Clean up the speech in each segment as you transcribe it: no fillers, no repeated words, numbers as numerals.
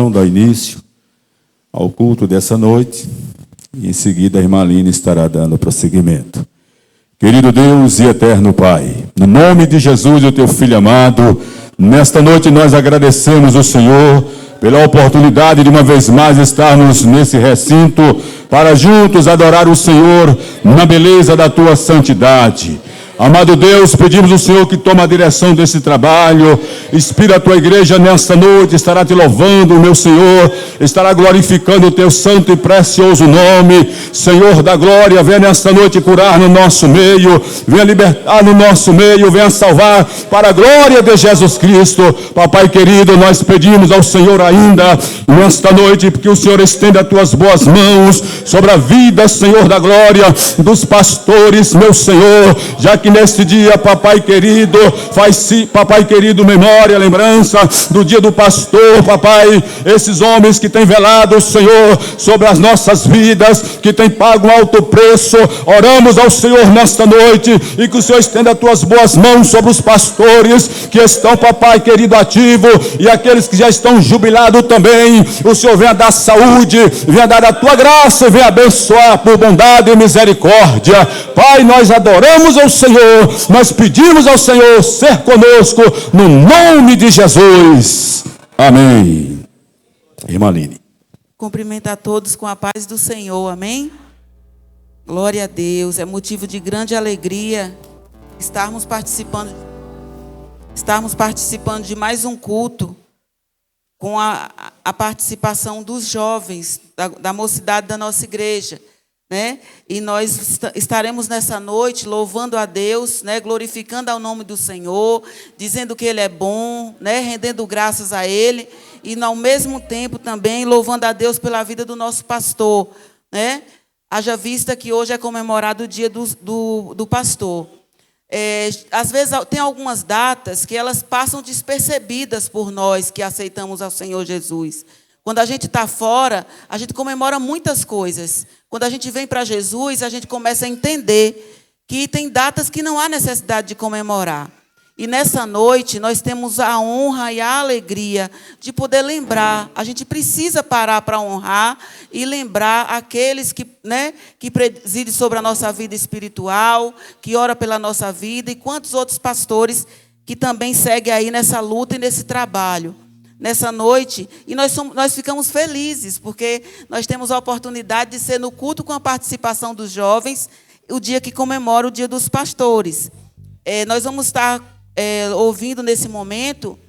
oração dá início ao culto dessa noite e em seguida a irmã Aline estará dando prosseguimento. Querido Deus e eterno Pai, no nome de Jesus, o teu Filho amado, nesta noite nós agradecemos o Senhor pela oportunidade de uma vez mais estarmos nesse recinto para juntos adorar o Senhor na beleza da tua santidade. Amado Deus, pedimos ao Senhor que tome a direção desse trabalho, inspira a tua igreja nesta noite, estará te louvando, meu Senhor, estará glorificando o teu santo e precioso nome. Senhor da glória, venha nesta noite curar no nosso meio, venha libertar no nosso meio, venha salvar para a glória de Jesus Cristo. Papai querido, nós pedimos ao Senhor ainda nesta noite, porque o Senhor estenda as tuas boas mãos sobre a vida, Senhor da glória, dos pastores, meu Senhor, já que neste dia, papai querido, faz-se, papai querido, memória, lembrança do dia do pastor, papai, esses homens que têm velado, Senhor, sobre as nossas vidas, que têm pago um alto preço, oramos ao Senhor nesta noite, e que o Senhor estenda as tuas boas mãos sobre os pastores, que estão, papai querido, ativo, e aqueles que já estão jubilados também, o Senhor venha dar saúde, venha dar a tua graça, venha abençoar por bondade e misericórdia. Pai, nós adoramos ao Senhor, nós pedimos ao Senhor ser conosco, no nome de Jesus. Amém. Irmã Aline. Cumprimento a todos com a paz do Senhor, amém? Glória a Deus, é motivo de grande alegria estarmos participando de mais um culto, com a participação dos jovens, da mocidade da nossa igreja, né? E nós estaremos nessa noite louvando a Deus, né? Glorificando ao nome do Senhor, dizendo que Ele é bom, né? Rendendo graças a Ele, e ao mesmo tempo também louvando a Deus pela vida do nosso pastor, né? Haja vista que hoje é comemorado o dia do pastor. Às vezes tem algumas datas que elas passam despercebidas por nós que aceitamos ao Senhor Jesus. Quando a gente está fora, a gente comemora muitas coisas. Quando a gente vem para Jesus, a gente começa a entender que tem datas que não há necessidade de comemorar. E nessa noite, nós temos a honra e a alegria de poder lembrar. A gente precisa parar para honrar e lembrar aqueles que, né, que presidem sobre a nossa vida espiritual, que ora pela nossa vida, e quantos outros pastores que também seguem aí nessa luta e nesse trabalho. Nessa noite, e nós ficamos felizes, porque nós temos a oportunidade de ser no culto com a participação dos jovens, o dia que comemora o dia dos pastores. Nós vamos estar ouvindo nesse momento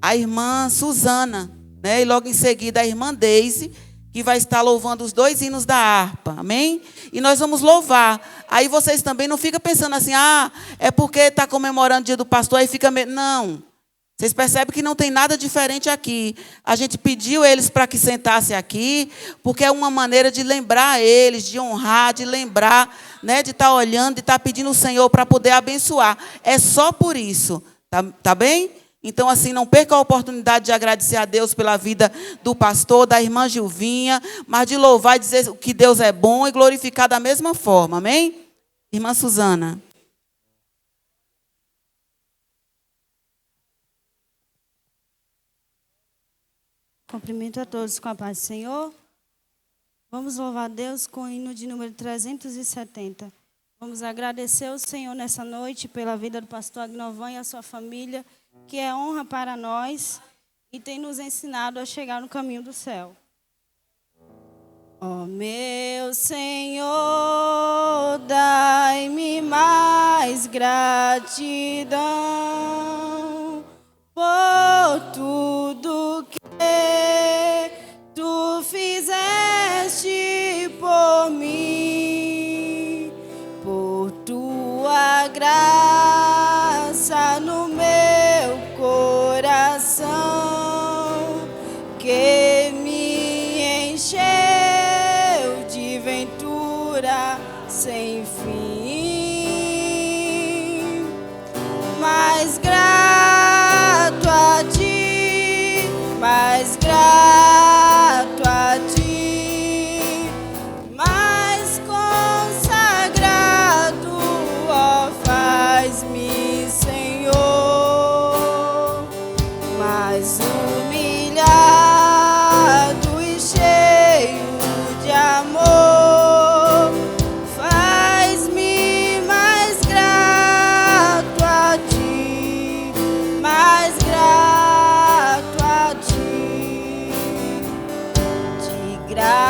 a irmã Suzana, né, e logo em seguida a irmã Deise, que vai estar louvando os 2 hinos da harpa, amém? E nós vamos louvar. Aí vocês também não ficam pensando assim, é porque está comemorando o dia do pastor, aí fica... Não. Vocês percebem que não tem nada diferente aqui. A gente pediu eles para que sentassem aqui, porque é uma maneira de lembrar eles, de honrar, de lembrar, né, de estar olhando, de estar pedindo ao Senhor para poder abençoar. É só por isso. Tá bem? Então, assim, não perca a oportunidade de agradecer a Deus pela vida do pastor, da irmã Gilvinha, mas de louvar e dizer que Deus é bom e glorificar da mesma forma. Amém? Irmã Suzana. Cumprimento a todos com a paz do Senhor. Vamos louvar a Deus com o hino de número 370. Vamos agradecer ao Senhor nessa noite pela vida do pastor Agnovan e a sua família, que é honra para nós e tem nos ensinado a chegar no caminho do céu. Ó meu Senhor, dai-me mais gratidão por tudo que tu fizeste por mim, por tua graça no meu coração, que me encheu de ventura sem fim. Mais grato a ti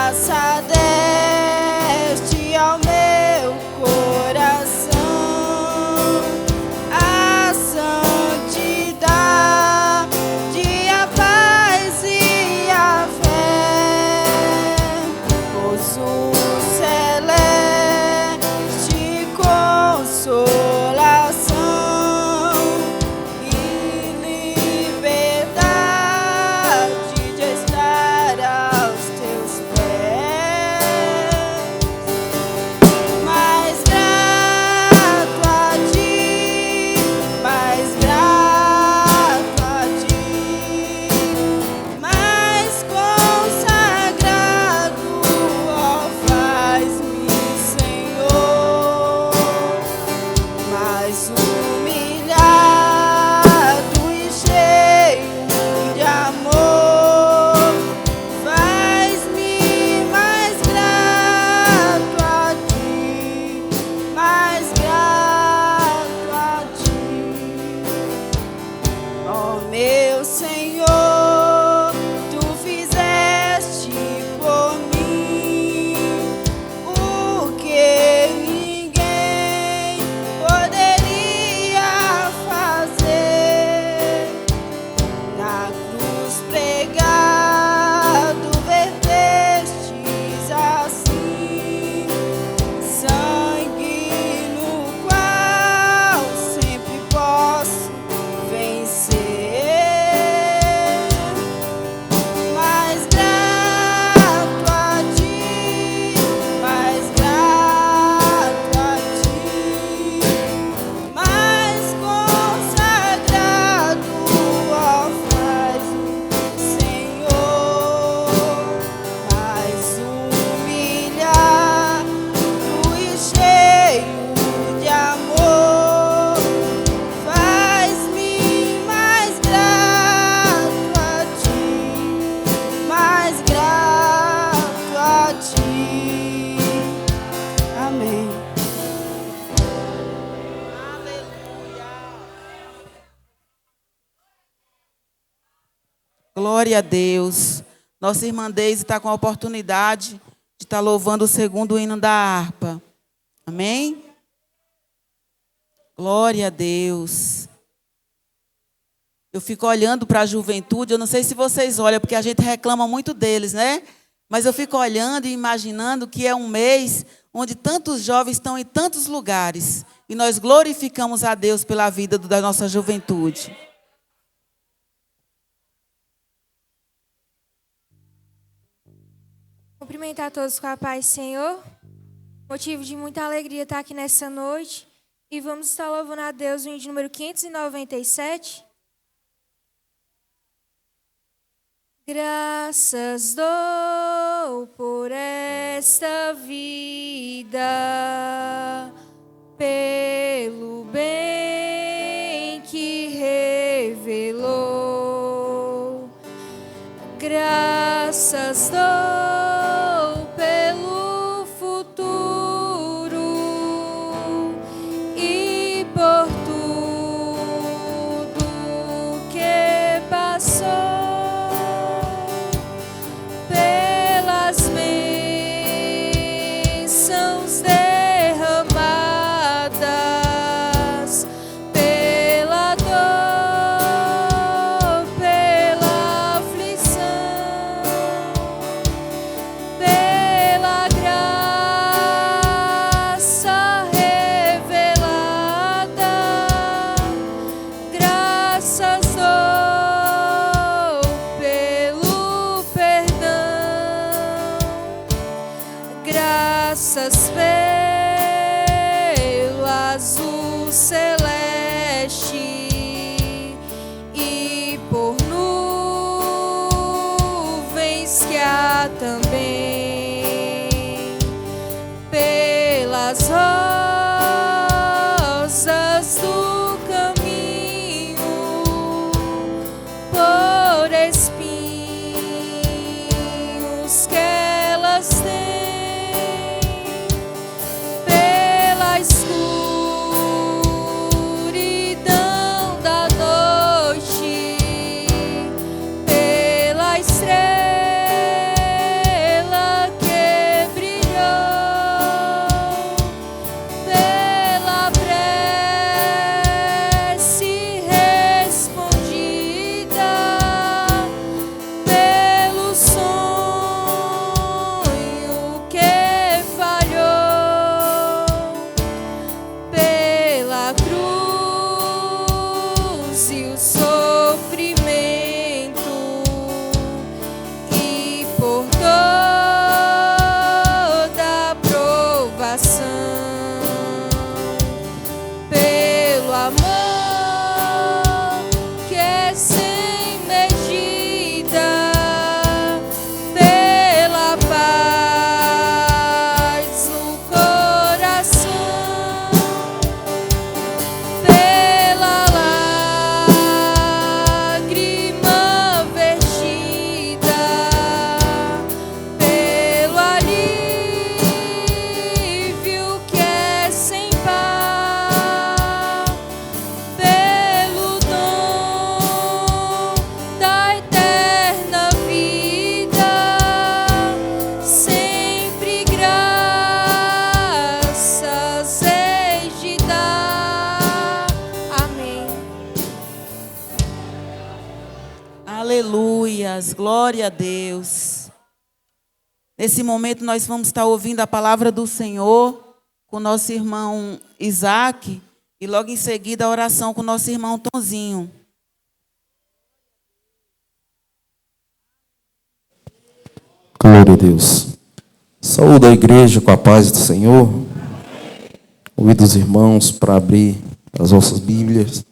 graça deste ao meu coração, a santidade, a paz e a fé, gozo celeste, consolação e liberdade de estar aos teus pés. Mais grato a ti, mais grato a ti, mais consagrado, ó, faz-me, Senhor, mais humilhado e cheio de amor. Faz-me mais grato a ti, mais grato a ti. Ó meu Senhor, tu fizeste por mim o que ninguém poderia fazer. Na cruz pregado, vertestes assim sangue no qual sempre posso vencer. Mais grato a ti, mais grato a ti, mais consagrado, ó, faz-me, Senhor, mais humilhado e cheio de amor. Faz-me mais grato a ti, mais grato a ti. Amém. Glória a Deus. Nossa irmã Deise está com a oportunidade de estar louvando o segundo hino da harpa. Amém? Glória a Deus. Eu fico olhando para a juventude, eu não sei se vocês olham, porque a gente reclama muito deles, né? Mas eu fico olhando e imaginando que é um mês onde tantos jovens estão em tantos lugares. E nós glorificamos a Deus pela vida da nossa juventude. Cumprimentar a todos com a paz, Senhor. Motivo de muita alegria estar aqui nessa noite. E vamos estar louvando a Deus o hino de número 597. Graças dou por esta vida, pelo bem que revelou. Graças dou pelo futuro e por tudo que passou, pelas bênçãos derramadas, pela dor, pela aflição, pela graça revelada. Graças dou pelo perdão, graças pelo azul celeste e por nuvens que há também, pelas rosas do caminho, por espinhos que elas têm, pela escuridão da noite, pela estrela Aleluias, glória a Deus. Nesse momento nós vamos estar ouvindo a palavra do Senhor com o nosso irmão Isaac e logo em seguida a oração com o nosso irmão Tonzinho. Glória a Deus. Saúde a igreja com a paz do Senhor. Convido os irmãos para abrir as vossas Bíblias.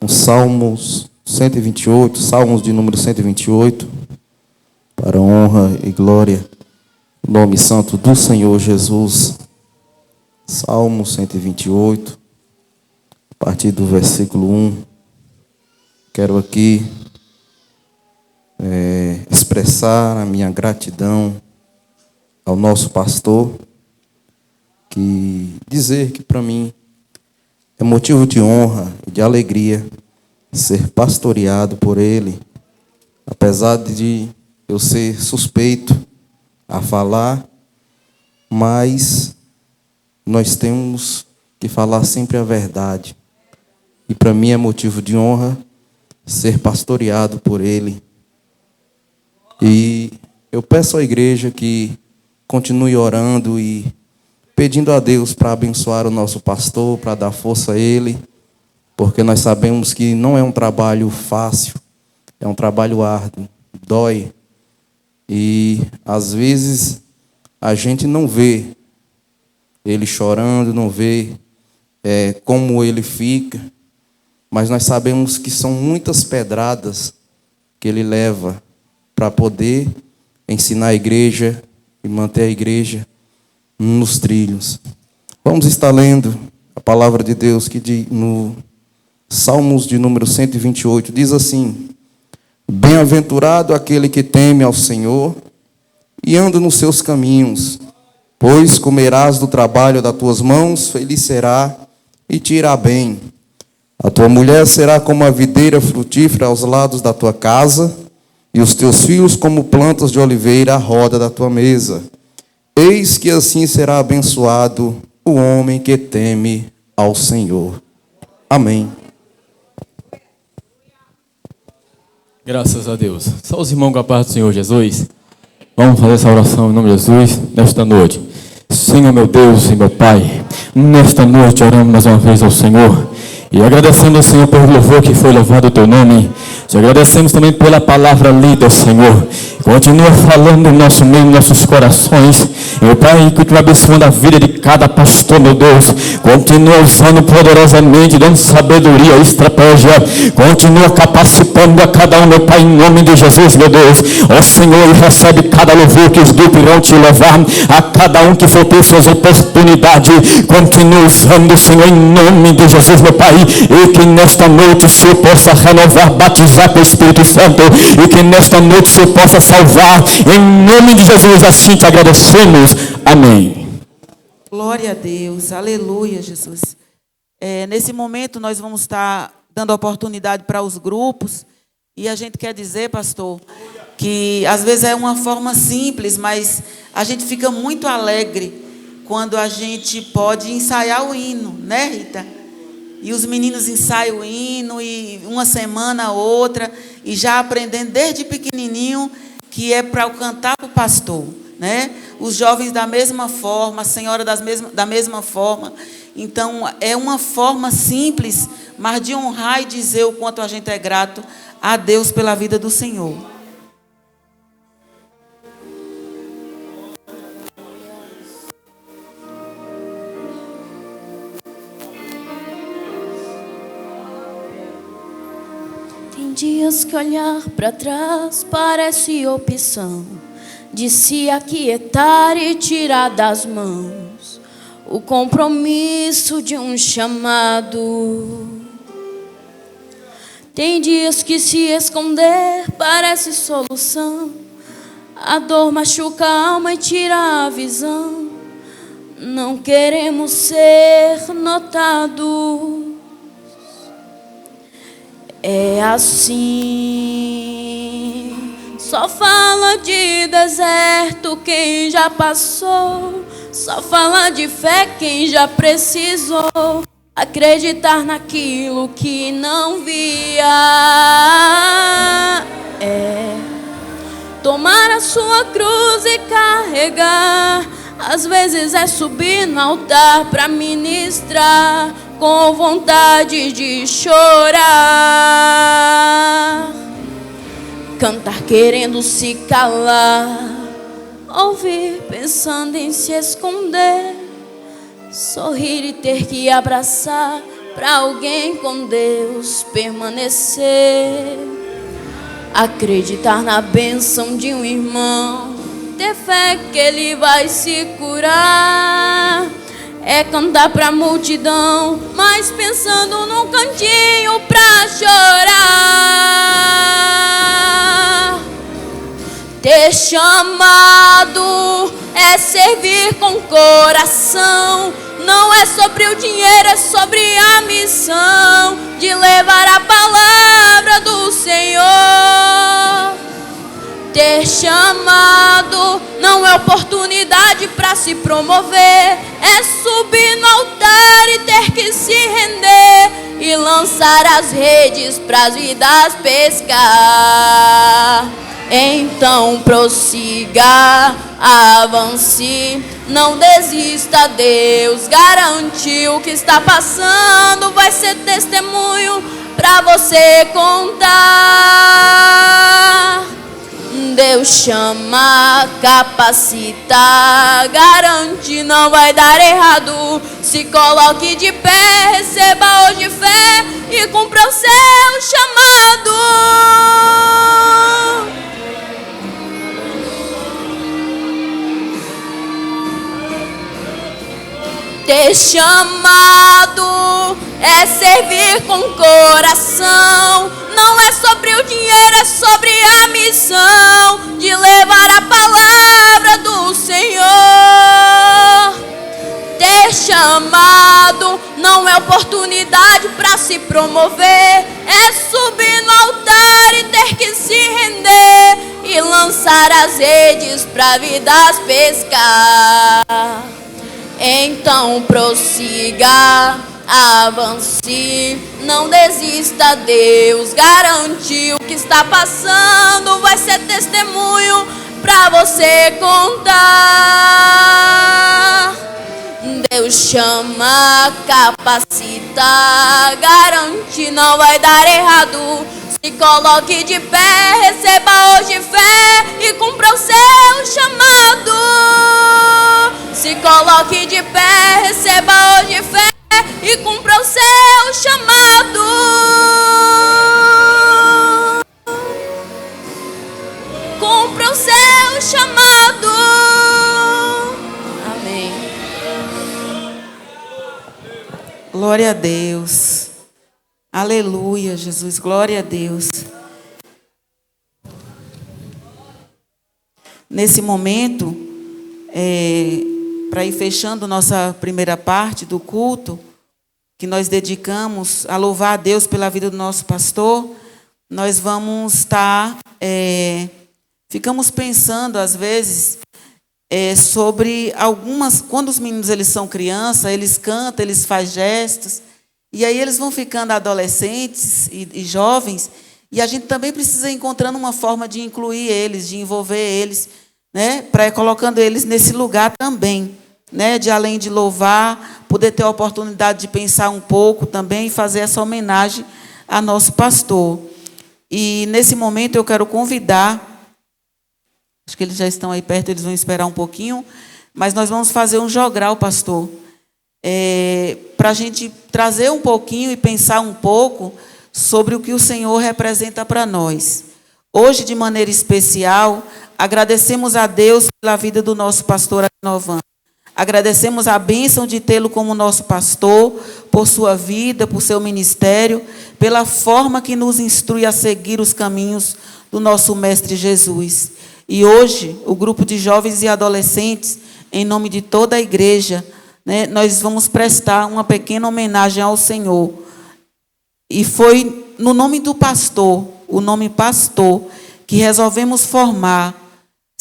Os Salmos 128, Salmos de número 128, para a honra e glória do nome santo do Senhor Jesus. Salmo 128, a partir do versículo 1. Quero aqui expressar a minha gratidão ao nosso pastor, dizer que para mim é motivo de honra e de alegria ser pastoreado por ele, apesar de eu ser suspeito a falar, mas nós temos que falar sempre a verdade. E para mim é motivo de honra ser pastoreado por ele. E eu peço à igreja que continue orando e pedindo a Deus para abençoar o nosso pastor, para dar força a ele, porque nós sabemos que não é um trabalho fácil, é um trabalho árduo, dói. E às vezes a gente não vê ele chorando, não vê como ele fica, mas nós sabemos que são muitas pedradas que ele leva para poder ensinar a igreja e manter a igreja nos trilhos. Vamos estar lendo a palavra de Deus que no Salmos de número 128 diz assim: Bem-aventurado aquele que teme ao Senhor e anda nos seus caminhos, pois comerás do trabalho das tuas mãos, feliz será e te irá bem. A tua mulher será como a videira frutífera aos lados da tua casa, e os teus filhos como plantas de oliveira à roda da tua mesa. Eis que assim será abençoado o homem que teme ao Senhor. Amém. Graças a Deus. Só os irmãos com a paz do Senhor Jesus. Vamos fazer essa oração em nome de Jesus nesta noite. Senhor meu Deus e meu Pai, nesta noite oramos mais uma vez ao Senhor e agradecendo ao Senhor pelo louvor que foi louvado o teu nome. Te agradecemos também pela palavra lida, Senhor. Continua falando em nosso meio, em nossos corações. Meu Pai, continua abençoando a vida de cada pastor, meu Deus. Continua usando poderosamente, dando sabedoria, estratégia. Continua capacitando a cada um, meu Pai, em nome de Jesus, meu Deus. Ó Senhor, recebe cada louvor que os grupos irão te levar. A cada um que for ter suas oportunidades. Continua usando, Senhor, em nome de Jesus, meu Pai. E que nesta noite o Senhor possa renovar, batizar com o Espírito Santo. E que nesta noite o Senhor possa salvar. Em nome de Jesus, assim te agradecemos. Amém. Glória a Deus, aleluia, Jesus. Nesse momento nós vamos estar dando oportunidade para os grupos. E a gente quer dizer, pastor, que às vezes é uma forma simples, mas a gente fica muito alegre quando a gente pode ensaiar o hino, né, Rita? E os meninos ensaiam o hino, e uma semana, outra, e já aprendendo desde pequenininho que é para cantar para o pastor, né? Os jovens da mesma forma, a senhora da mesma forma. Então, é uma forma simples, mas de honrar e dizer o quanto a gente é grato a Deus pela vida do Senhor. Tem dias que olhar para trás parece opção de se aquietar e tirar das mãos o compromisso de um chamado. Tem dias que se esconder parece solução, a dor machuca a alma e tira a visão. Não queremos ser notados. É assim. Só fala de deserto quem já passou. Só fala de fé quem já precisou acreditar naquilo que não via. tomar a sua cruz e carregar. Às vezes é subir no altar para ministrar, com vontade de chorar. Cantar querendo se calar, ouvir pensando em se esconder, sorrir e ter que abraçar para alguém com Deus permanecer. Acreditar na bênção de um irmão, ter fé que ele vai se curar. É cantar pra multidão, mas pensando num cantinho pra chorar. Ter chamado é servir com coração. Não é sobre o dinheiro, é sobre a missão de levar a palavra do Senhor. Ter chamado não é oportunidade para se promover, é subir no altar e ter que se render e lançar as redes para as vidas pescar. Então prossiga, avance, não desista, Deus garantiu. O que está passando vai ser testemunho para você contar. Deus chama, capacita, garante, não vai dar errado. Se coloque de pé, receba hoje fé e cumpra o seu chamado. Ter chamado é servir com coração. Não é sobre o dinheiro, é sobre a missão de levar a palavra do Senhor. Ter chamado não é oportunidade para se promover, é subir no altar e ter que se render e lançar as redes para vidas pescar. Então prossiga, avance, não desista, Deus garantiu. O que está passando vai ser testemunho para você contar. Deus chama, capacita, garante, não vai dar errado. Se coloque de pé, receba hoje fé e cumpra o seu chamado. Se coloque de pé, receba hoje fé e cumpra o seu chamado. Cumpra o seu chamado. Amém. Glória a Deus. Aleluia, Jesus. Glória a Deus. Nesse momento, para ir fechando nossa primeira parte do culto, que nós dedicamos a louvar a Deus pela vida do nosso pastor, nós vamos estar, ficamos pensando às vezes sobre algumas, quando os meninos eles são crianças, eles cantam, eles fazem gestos, e aí eles vão ficando adolescentes e jovens, e a gente também precisa ir encontrando uma forma de incluir eles, de envolver eles, né, para ir colocando eles nesse lugar também, né, de além de louvar, poder ter a oportunidade de pensar um pouco também e fazer essa homenagem a nosso pastor. E nesse momento eu quero convidar, acho que eles já estão aí perto, eles vão esperar um pouquinho, mas nós vamos fazer um jogral, pastor, para a gente trazer um pouquinho e pensar um pouco sobre o que o Senhor representa para nós. Hoje, de maneira especial, agradecemos a Deus pela vida do nosso pastor Adinovan. Agradecemos a bênção de tê-lo como nosso pastor, por sua vida, por seu ministério, pela forma que nos instrui a seguir os caminhos do nosso Mestre Jesus. E hoje, o grupo de jovens e adolescentes, em nome de toda a igreja, né, nós vamos prestar uma pequena homenagem ao Senhor. E foi no nome do pastor, o nome pastor, que resolvemos formar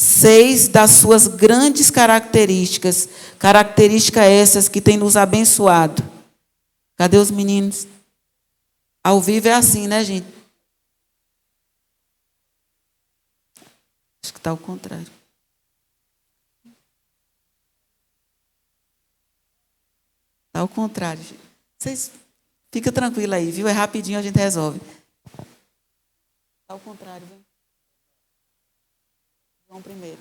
6 das suas grandes características essas que têm nos abençoado. Cadê os meninos? Ao vivo é assim, né, gente? Acho que está ao contrário. Está ao contrário, gente. Vocês ficam tranquilos aí, viu? É rapidinho, a gente resolve. Está ao contrário, viu? João primeiro.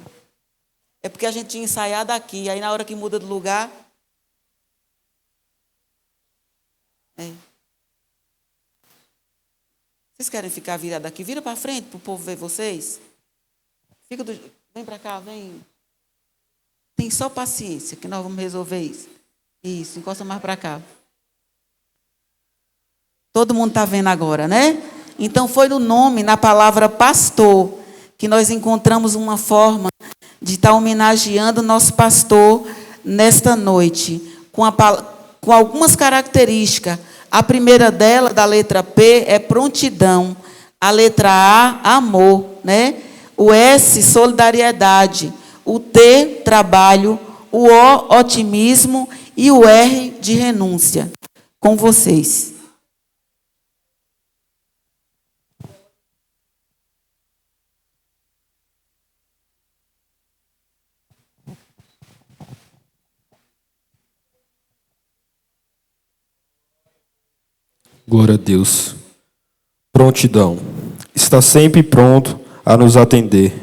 É porque a gente tinha ensaiado aqui, aí na hora que muda de lugar... Vocês querem ficar virados aqui? Vira para frente para o povo ver vocês. Vem para cá, vem. Tem só paciência que nós vamos resolver isso. Isso, encosta mais para cá. Todo mundo está vendo agora, né? Então foi no nome, na palavra pastor, que nós encontramos uma forma de estar homenageando o nosso pastor nesta noite, com algumas características. A primeira dela, da letra P, é prontidão. A letra A, amor, né? O S, solidariedade. O T, trabalho. O O, otimismo. E o R, de renúncia. Com vocês. Glória a Deus. Prontidão. Está sempre pronto a nos atender.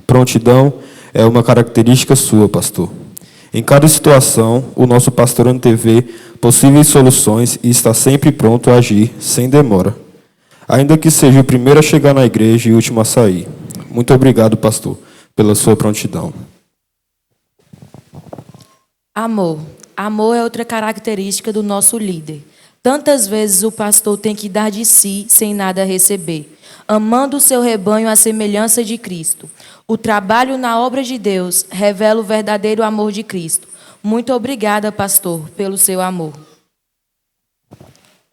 Prontidão é uma característica sua, pastor. Em cada situação, o nosso pastor antevê possíveis soluções e está sempre pronto a agir, sem demora. Ainda que seja o primeiro a chegar na igreja e o último a sair. Muito obrigado, pastor, pela sua prontidão. Amor. Amor é outra característica do nosso líder. Tantas vezes o pastor tem que dar de si sem nada receber, amando o seu rebanho à semelhança de Cristo. O trabalho na obra de Deus revela o verdadeiro amor de Cristo. Muito obrigada, pastor, pelo seu amor.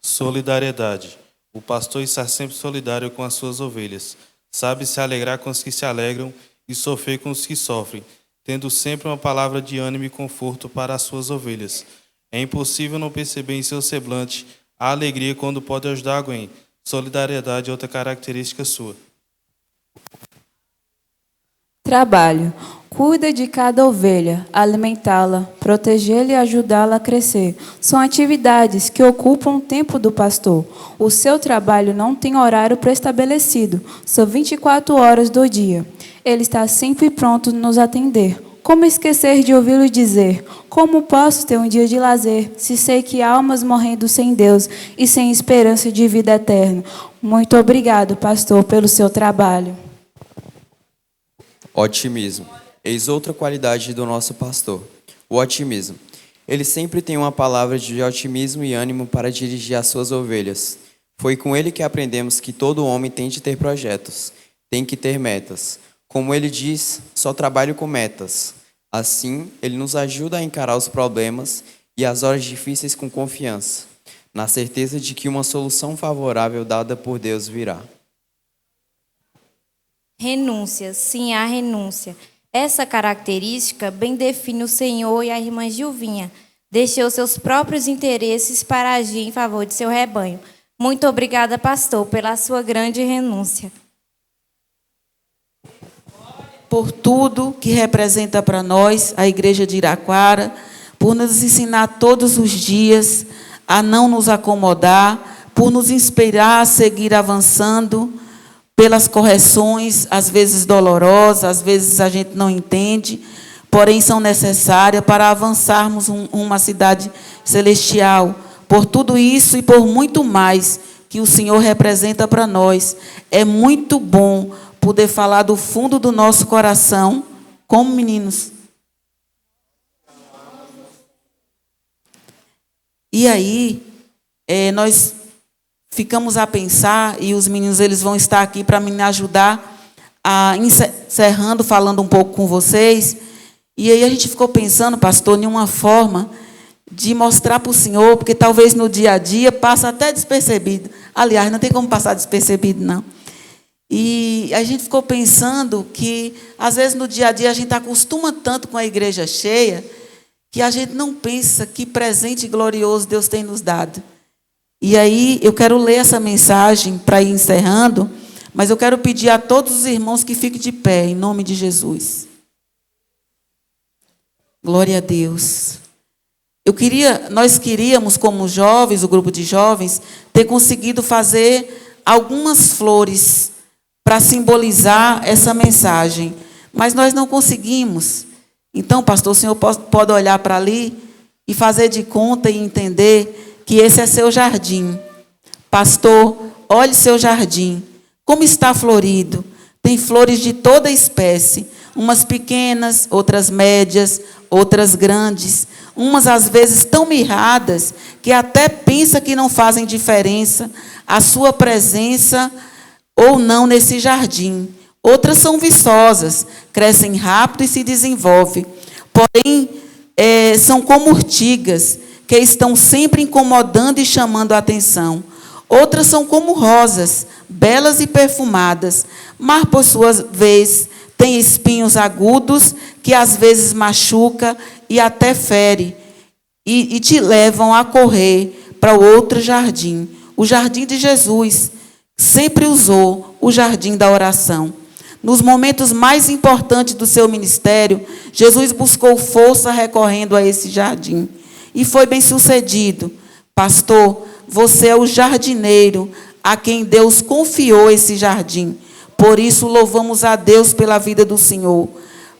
Solidariedade. O pastor está sempre solidário com as suas ovelhas. Sabe se alegrar com os que se alegram e sofrer com os que sofrem, tendo sempre uma palavra de ânimo e conforto para as suas ovelhas. É impossível não perceber em seu semblante a alegria quando pode ajudar alguém. Solidariedade é outra característica sua. Trabalho. Cuida de cada ovelha, alimentá-la, protegê-la e ajudá-la a crescer. São atividades que ocupam o tempo do pastor. O seu trabalho não tem horário pré-estabelecido. São 24 horas do dia. Ele está sempre pronto a nos atender. Como esquecer de ouvi-lo dizer: como posso ter um dia de lazer, se sei que há almas morrendo sem Deus e sem esperança de vida eterna? Muito obrigado, pastor, pelo seu trabalho. Otimismo. Eis outra qualidade do nosso pastor, o otimismo. Ele sempre tem uma palavra de otimismo e ânimo para dirigir as suas ovelhas. Foi com ele que aprendemos que todo homem tem de ter projetos, tem que ter metas. Como ele diz, só trabalho com metas. Assim, ele nos ajuda a encarar os problemas e as horas difíceis com confiança, na certeza de que uma solução favorável dada por Deus virá. Renúncia, sim, há renúncia. Essa característica bem define o Senhor e a irmã Gilvinha. Deixou seus próprios interesses para agir em favor de seu rebanho. Muito obrigada, pastor, pela sua grande renúncia. Por tudo que representa para nós a Igreja de Iraquara, por nos ensinar todos os dias a não nos acomodar, por nos inspirar a seguir avançando, pelas correções, às vezes dolorosas, às vezes a gente não entende, porém são necessárias para avançarmos uma cidade celestial. Por tudo isso e por muito mais que o Senhor representa para nós, é muito bom poder falar do fundo do nosso coração, como meninos. E aí, nós ficamos a pensar, e os meninos eles vão estar aqui para me ajudar, encerrando, falando um pouco com vocês. E aí a gente ficou pensando, pastor, em uma forma de mostrar para o Senhor, porque talvez no dia a dia passa até despercebido. Aliás, não tem como passar despercebido, não. E a gente ficou pensando que, às vezes, no dia a dia, a gente acostuma tanto com a igreja cheia, que a gente não pensa que presente glorioso Deus tem nos dado. E aí, eu quero ler essa mensagem para ir encerrando, Mas eu quero pedir a todos os irmãos que fiquem de pé, em nome de Jesus. Glória a Deus. Nós queríamos, como jovens, o grupo de jovens, ter conseguido fazer algumas flores para simbolizar essa mensagem. Mas nós não conseguimos. Então, pastor, o senhor pode olhar para ali e fazer de conta e entender que esse é seu jardim. Pastor, olhe seu jardim. Como está florido. Tem flores de toda espécie. Umas pequenas, outras médias, outras grandes. Umas, às vezes, tão mirradas que até pensa que não fazem diferença a sua presença ou não nesse jardim. Outras são viçosas, crescem rápido e se desenvolvem. Porém, são como urtigas, que estão sempre incomodando e chamando a atenção. Outras são como rosas, belas e perfumadas, mas, por sua vez, têm espinhos agudos, que às vezes machuca e até fere, e te levam a correr para o outro jardim. O jardim de Jesus sempre usou o jardim da oração. Nos momentos mais importantes do seu ministério, Jesus buscou força recorrendo a esse jardim. E foi bem sucedido. Pastor, você é o jardineiro a quem Deus confiou esse jardim. Por isso, louvamos a Deus pela vida do Senhor.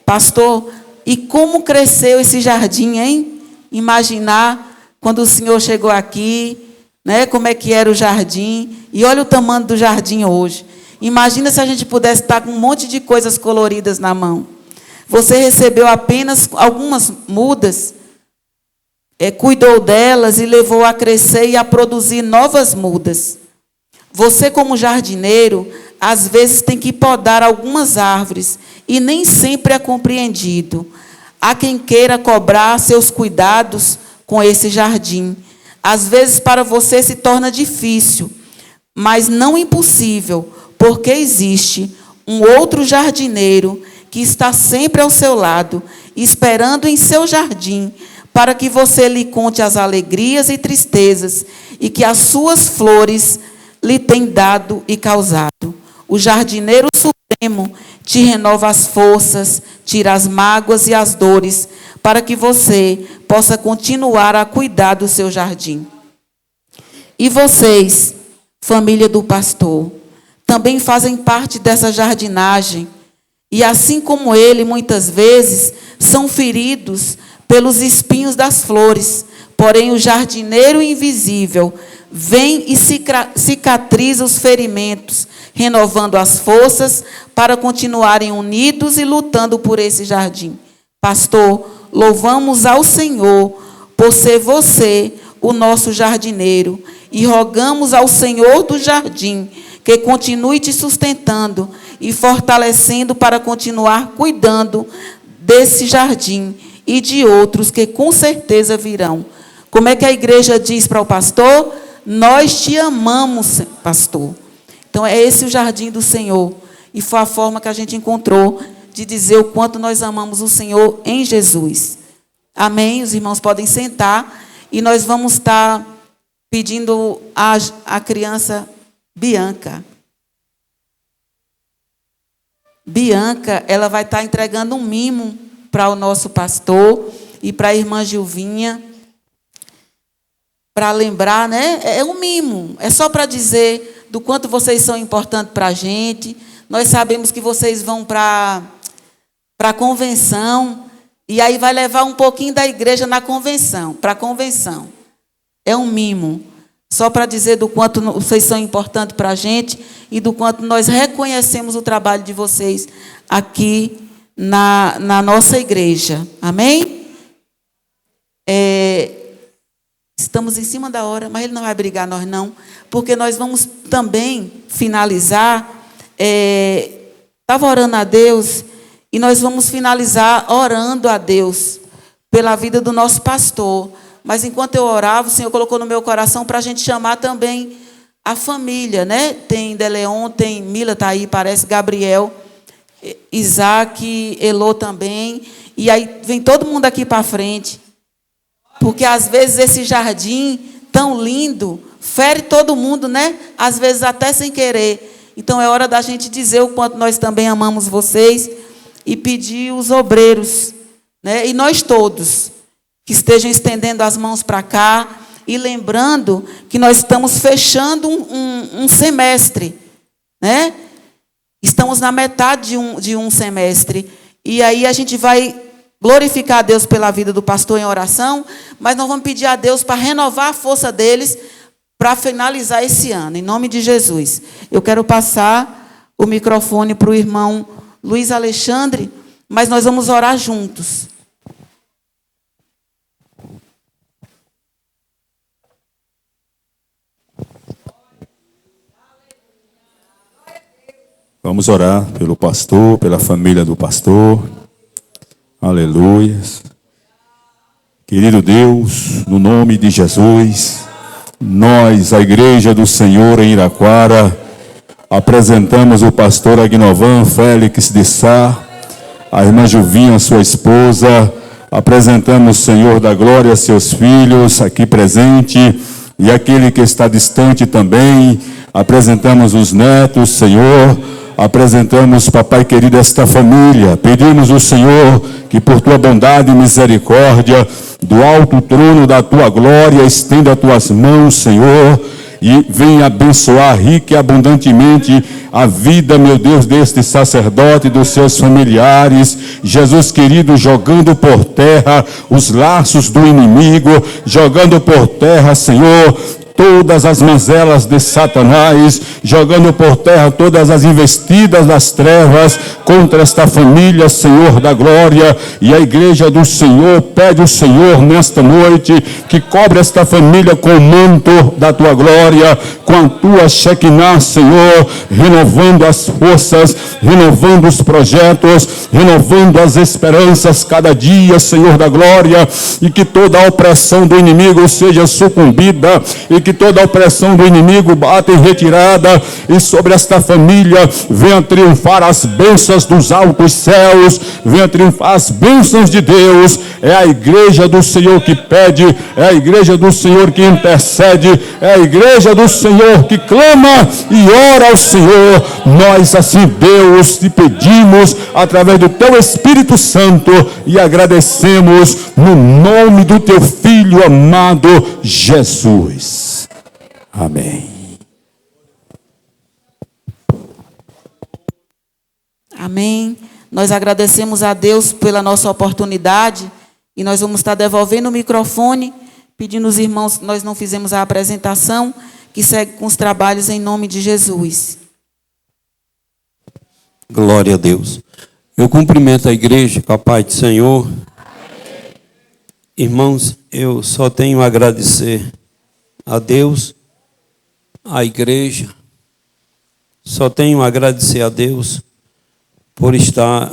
Pastor, e como cresceu esse jardim, hein? Imaginar quando o Senhor chegou aqui, né? Como é que era o jardim. E olha o tamanho do jardim hoje. Imagina se a gente pudesse estar com um monte de coisas coloridas na mão. Você recebeu apenas algumas mudas, cuidou delas e levou a crescer e a produzir novas mudas. Você, como jardineiro, às vezes tem que podar algumas árvores e nem sempre é compreendido. Há quem queira cobrar seus cuidados com esse jardim. Às vezes para você se torna difícil, mas não impossível, porque existe um outro jardineiro que está sempre ao seu lado, esperando em seu jardim, para que você lhe conte as alegrias e tristezas e que as suas flores lhe têm dado e causado. O jardineiro supremo te renova as forças, tira as mágoas e as dores, para que você possa continuar a cuidar do seu jardim. E vocês, família do pastor, também fazem parte dessa jardinagem. E assim como ele, muitas vezes, são feridos pelos espinhos das flores. Porém, o jardineiro invisível vem e cicatriza os ferimentos, renovando as forças para continuarem unidos e lutando por esse jardim. Pastor, louvamos ao Senhor por ser você o nosso jardineiro e rogamos ao Senhor do jardim que continue te sustentando e fortalecendo para continuar cuidando desse jardim e de outros que com certeza virão. Como é que a igreja diz para o pastor? Nós te amamos, pastor. Então, é esse o jardim do Senhor. E foi a forma que a gente encontrou de dizer o quanto nós amamos o Senhor em Jesus. Amém? Os irmãos podem sentar. E nós vamos estar pedindo a criança Bianca. Bianca, ela vai estar entregando um mimo para o nosso pastor e para a irmã Gilvinha, para lembrar, né? É um mimo, é só para dizer do quanto vocês são importantes para a gente. Nós sabemos que vocês vão para a convenção, e aí vai levar um pouquinho da igreja na convenção, para a convenção. É um mimo, só para dizer do quanto vocês são importantes para a gente e do quanto nós reconhecemos o trabalho de vocês aqui na nossa igreja. Amém? Estamos em cima da hora, mas ele não vai brigar nós não, porque nós vamos também finalizar. Estava orando a Deus e nós vamos finalizar orando a Deus pela vida do nosso pastor. Mas enquanto eu orava, o Senhor colocou no meu coração para a gente chamar também a família, né? Tem Deleon, tem Mila, está aí, parece, Gabriel, Isaac, Elô também. E aí vem todo mundo aqui para frente. Porque às vezes esse jardim tão lindo fere todo mundo, né? Às vezes até sem querer. Então é hora da gente dizer o quanto nós também amamos vocês e pedir os obreiros, né? E nós todos, que estejam estendendo as mãos para cá e lembrando que nós estamos fechando um semestre, né? Estamos na metade de um semestre. E aí a gente vai glorificar a Deus pela vida do pastor em oração, mas nós vamos pedir a Deus para renovar a força deles para finalizar esse ano, em nome de Jesus. Eu quero passar o microfone para o irmão Luiz Alexandre, mas nós vamos orar juntos. Vamos orar pelo pastor, pela família do pastor. Aleluia. Querido Deus, no nome de Jesus, nós, a Igreja do Senhor em Iraquara, apresentamos o pastor Agnovan Félix de Sá, a irmã Juvinha, sua esposa, apresentamos o Senhor da Glória, seus filhos aqui presente, e aquele que está distante também, apresentamos os netos, Senhor, apresentamos, papai querido, esta família. Pedimos ao Senhor que por tua bondade e misericórdia, do alto trono da tua glória, estenda as tuas mãos, Senhor, e venha abençoar rica e abundantemente a vida, meu Deus, deste sacerdote e dos seus familiares. Jesus querido, jogando por terra os laços do inimigo, jogando por terra, Senhor, todas as mazelas de Satanás, jogando por terra todas as investidas das trevas contra esta família, Senhor da glória. E a Igreja do Senhor pede ao Senhor nesta noite que cobre esta família com o manto da tua glória, com a tua Shekinah, Senhor, renovando as forças, renovando os projetos, renovando as esperanças cada dia, Senhor da glória, e que toda a opressão do inimigo seja sucumbida, e que toda a opressão do inimigo bata em retirada, e sobre esta família venha triunfar as bênçãos dos altos céus, venha triunfar as bênçãos de Deus. É a Igreja do Senhor que pede, é a Igreja do Senhor que intercede, é a Igreja do Senhor que clama e ora ao Senhor. Nós assim, Deus, te pedimos através do teu Espírito Santo e agradecemos no nome do teu Filho amado Jesus. Amém. Amém. Nós agradecemos a Deus pela nossa oportunidade e nós vamos estar devolvendo o microfone, pedindo aos irmãos, nós não fizemos a apresentação, que segue com os trabalhos em nome de Jesus. Glória a Deus. Eu cumprimento a igreja com a paz do Senhor. Irmãos, eu só tenho a agradecer a Deus, a igreja, só tenho a agradecer a Deus por estar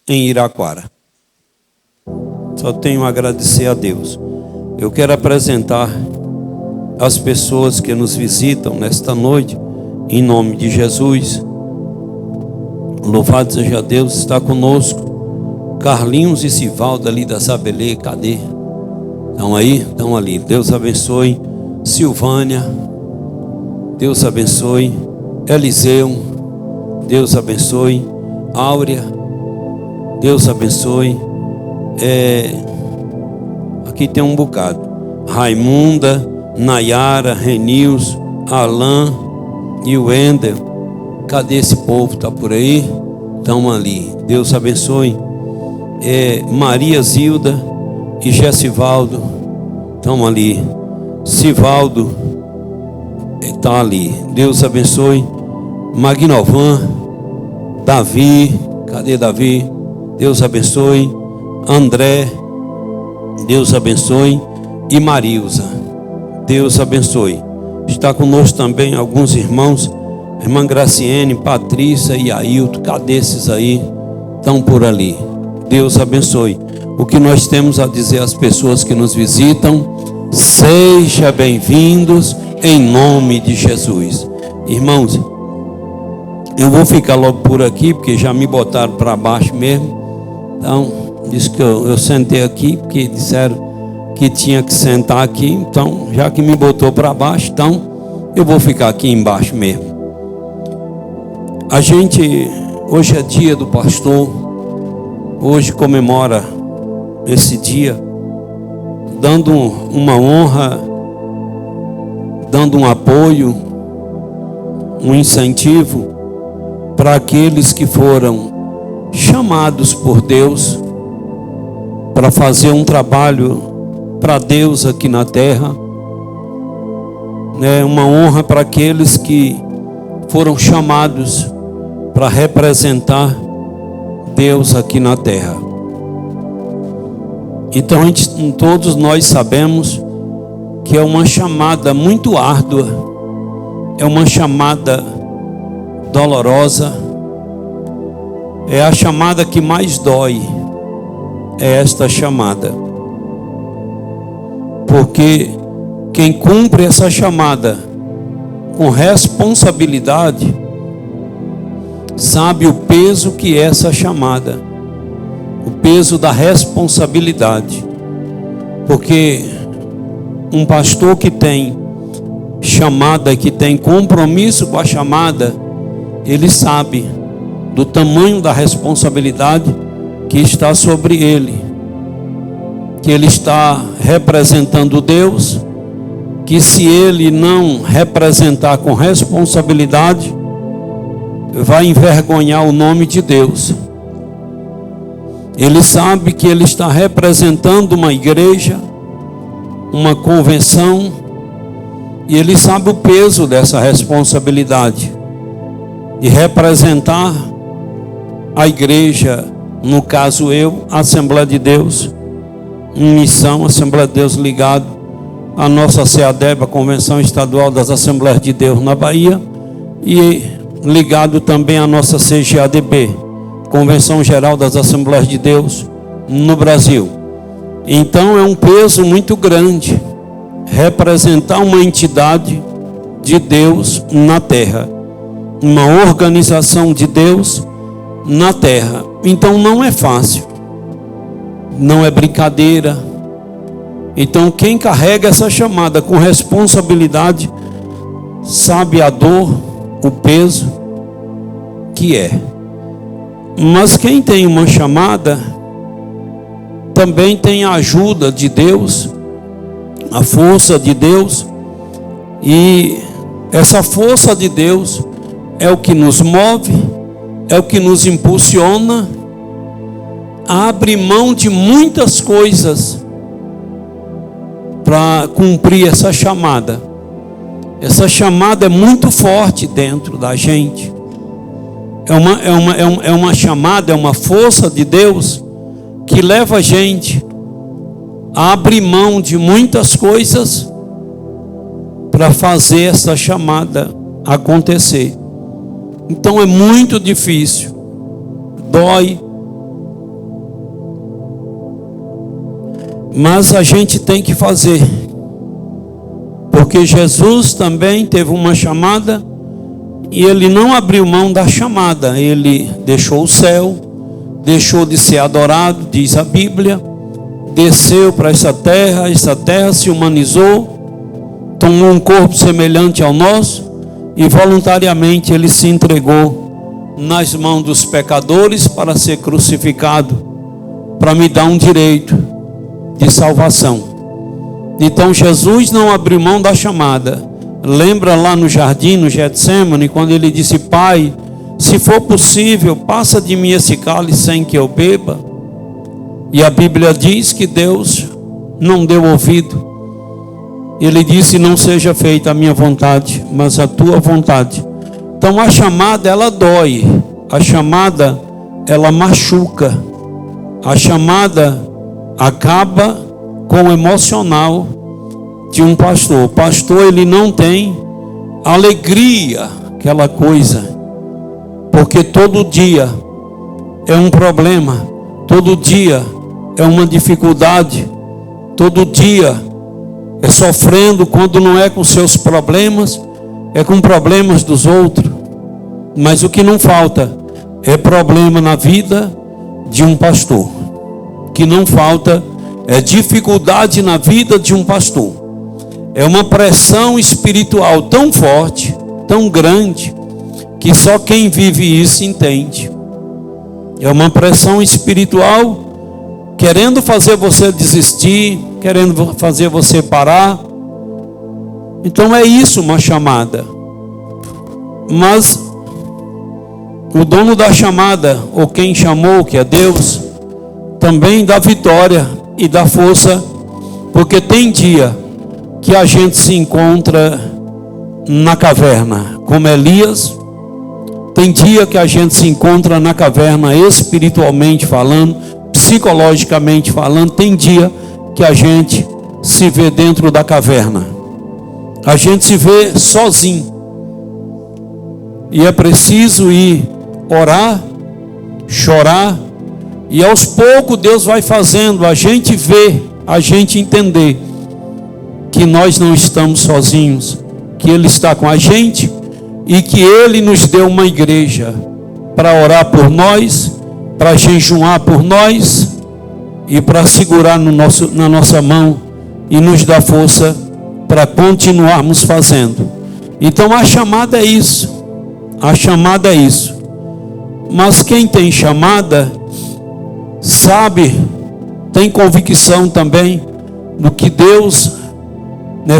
em Iraquara. Só tenho a agradecer a Deus. Eu quero apresentar as pessoas que nos visitam nesta noite, em nome de Jesus. Louvado seja Deus, está conosco Carlinhos e Sivaldo ali da Sabelê. Cadê? Estão aí? Estão ali. Deus abençoe. Silvânia, Deus abençoe. Eliseu, Deus abençoe. Áurea, Deus abençoe. Aqui tem um bocado. Raimunda, Nayara, Renils, Alain e o Wendel. Cadê esse povo? Está por aí? Estão ali. Deus abençoe. Maria Zilda e Gessivaldo estão ali. Sivaldo está ali. Deus abençoe. Magnovan, Davi, cadê Davi? Deus abençoe. André, Deus abençoe. E Marilza, Deus abençoe. Está conosco também alguns irmãos, irmã Graciene, Patrícia e Ailton. Cadê esses aí? Estão por ali. Deus abençoe. O que nós temos a dizer às pessoas que nos visitam: sejam bem-vindos em nome de Jesus. Irmãos, eu vou ficar logo por aqui, porque já me botaram para baixo mesmo. Então, disse que eu sentei aqui, porque disseram que tinha que sentar aqui. Então, já que me botou para baixo, então eu vou ficar aqui embaixo mesmo. Hoje é dia do pastor, hoje comemora esse dia, dando uma honra, dando um apoio, um incentivo para aqueles que foram chamados por Deus para fazer um trabalho para Deus aqui na terra. É uma honra para aqueles que foram chamados para representar Deus aqui na terra. Então todos nós sabemos que é uma chamada muito árdua, é uma chamada dolorosa, é a chamada que mais dói, é esta chamada. Porque quem cumpre essa chamada com responsabilidade sabe o peso que é essa chamada, o peso da responsabilidade. Porque um pastor que tem chamada, que tem compromisso com a chamada, ele sabe do tamanho da responsabilidade que está sobre ele, que ele está representando Deus, que se ele não representar com responsabilidade, vai envergonhar o nome de Deus. Ele sabe que ele está representando uma igreja, uma convenção, e ele sabe o peso dessa responsabilidade de representar a igreja, no caso eu, a Assembleia de Deus, em missão, Assembleia de Deus ligado à nossa CEADEB, a Convenção Estadual das Assembleias de Deus na Bahia, e ligado também à nossa CGADB, Convenção Geral das Assembleias de Deus no Brasil. Então é um peso muito grande representar uma entidade de Deus na terra, uma organização de Deus na terra. Então não é fácil, não é brincadeira. Então quem carrega essa chamada com responsabilidade sabe a dor, o peso que é. Mas quem tem uma chamada também tem a ajuda de Deus, a força de Deus, e essa força de Deus é o que nos move, é o que nos impulsiona a abrir mão de muitas coisas para cumprir essa chamada. Essa chamada é muito forte dentro da gente. É uma chamada, é uma força de Deus que leva a gente a abrir mão de muitas coisas para fazer essa chamada acontecer. Então é muito difícil, dói, mas a gente tem que fazer, porque Jesus também teve uma chamada e ele não abriu mão da chamada. Ele deixou o céu, deixou de ser adorado, diz a Bíblia, desceu para essa terra se humanizou, tomou um corpo semelhante ao nosso e voluntariamente ele se entregou nas mãos dos pecadores para ser crucificado, para me dar um direito de salvação. Então Jesus não abriu mão da chamada. Lembra lá no jardim, no Getsemane, quando ele disse: Pai, se for possível, passa de mim esse cálice sem que eu beba. E a Bíblia diz que Deus não deu ouvido. Ele disse: não seja feita a minha vontade, mas a tua vontade. Então a chamada, ela dói. A chamada, ela machuca. A chamada acaba com o emocional de um pastor. O pastor, ele não tem alegria, aquela coisa, porque todo dia é um problema, todo dia é uma dificuldade, todo dia é sofrendo, quando não é com seus problemas, é com problemas dos outros. Mas o que não falta é problema na vida de um pastor. O que não falta é dificuldade na vida de um pastor. É uma pressão espiritual tão forte, tão grande, que só quem vive isso entende. É uma pressão espiritual querendo fazer você desistir, querendo fazer você parar. Então é isso, uma chamada. Mas o dono da chamada, ou quem chamou, que é Deus, também dá vitória e dá força, porque tem dia que a gente se encontra na caverna, como Elias. Tem dia que a gente se encontra na caverna espiritualmente falando, psicologicamente falando. Tem dia que a gente se vê dentro da caverna. A gente se vê sozinho. E é preciso ir orar, chorar, e aos poucos Deus vai fazendo a gente ver, a gente entender que nós não estamos sozinhos, que Ele está com a gente e que Ele nos deu uma igreja para orar por nós, para jejuar por nós e para segurar na nossa mão e nos dar força para continuarmos fazendo. Então a chamada é isso. A chamada é isso. Mas quem tem chamada sabe, tem convicção também do que Deus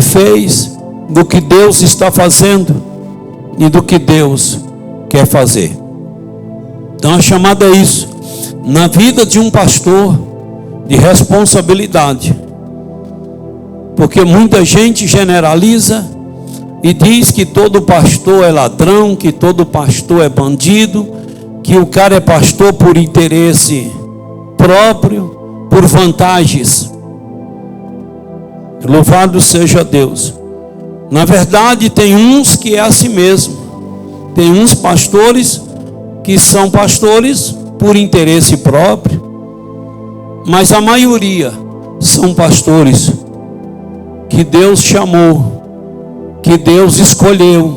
fez, do que Deus está fazendo e do que Deus quer fazer. Então a chamada é isso. Na vida de um pastor, de responsabilidade. Porque muita gente generaliza e diz que todo pastor é ladrão, que todo pastor é bandido, que o cara é pastor por interesse próprio, por vantagens. Louvado seja Deus. Na verdade, tem uns que é assim mesmo. Tem uns pastores que são pastores por interesse próprio, mas a maioria são pastores que Deus chamou, que Deus escolheu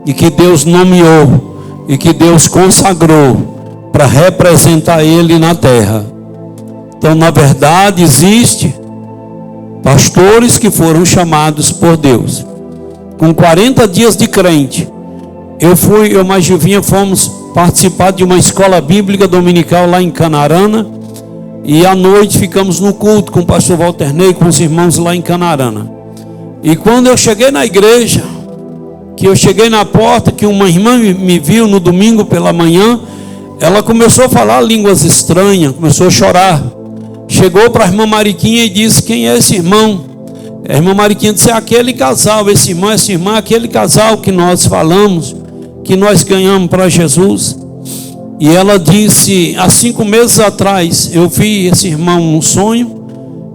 e que Deus nomeou e que Deus consagrou para representar Ele na terra. Então, na verdade, existe pastores que foram chamados por Deus. Com 40 dias de crente, eu e mais Gilvinha fomos participar de uma escola bíblica dominical lá em Canarana, e à noite ficamos no culto com o pastor Walter Ney, com os irmãos lá em Canarana. E quando eu cheguei na igreja, que eu cheguei na porta, que uma irmã me viu no domingo pela manhã, ela começou a falar línguas estranhas, começou a chorar. Chegou para a irmã Mariquinha e disse: quem é esse irmão? A irmã Mariquinha disse: é aquele casal, esse irmão, essa irmã, aquele casal que nós falamos, que nós ganhamos para Jesus. E ela disse: há 5 meses atrás, eu vi esse irmão num sonho,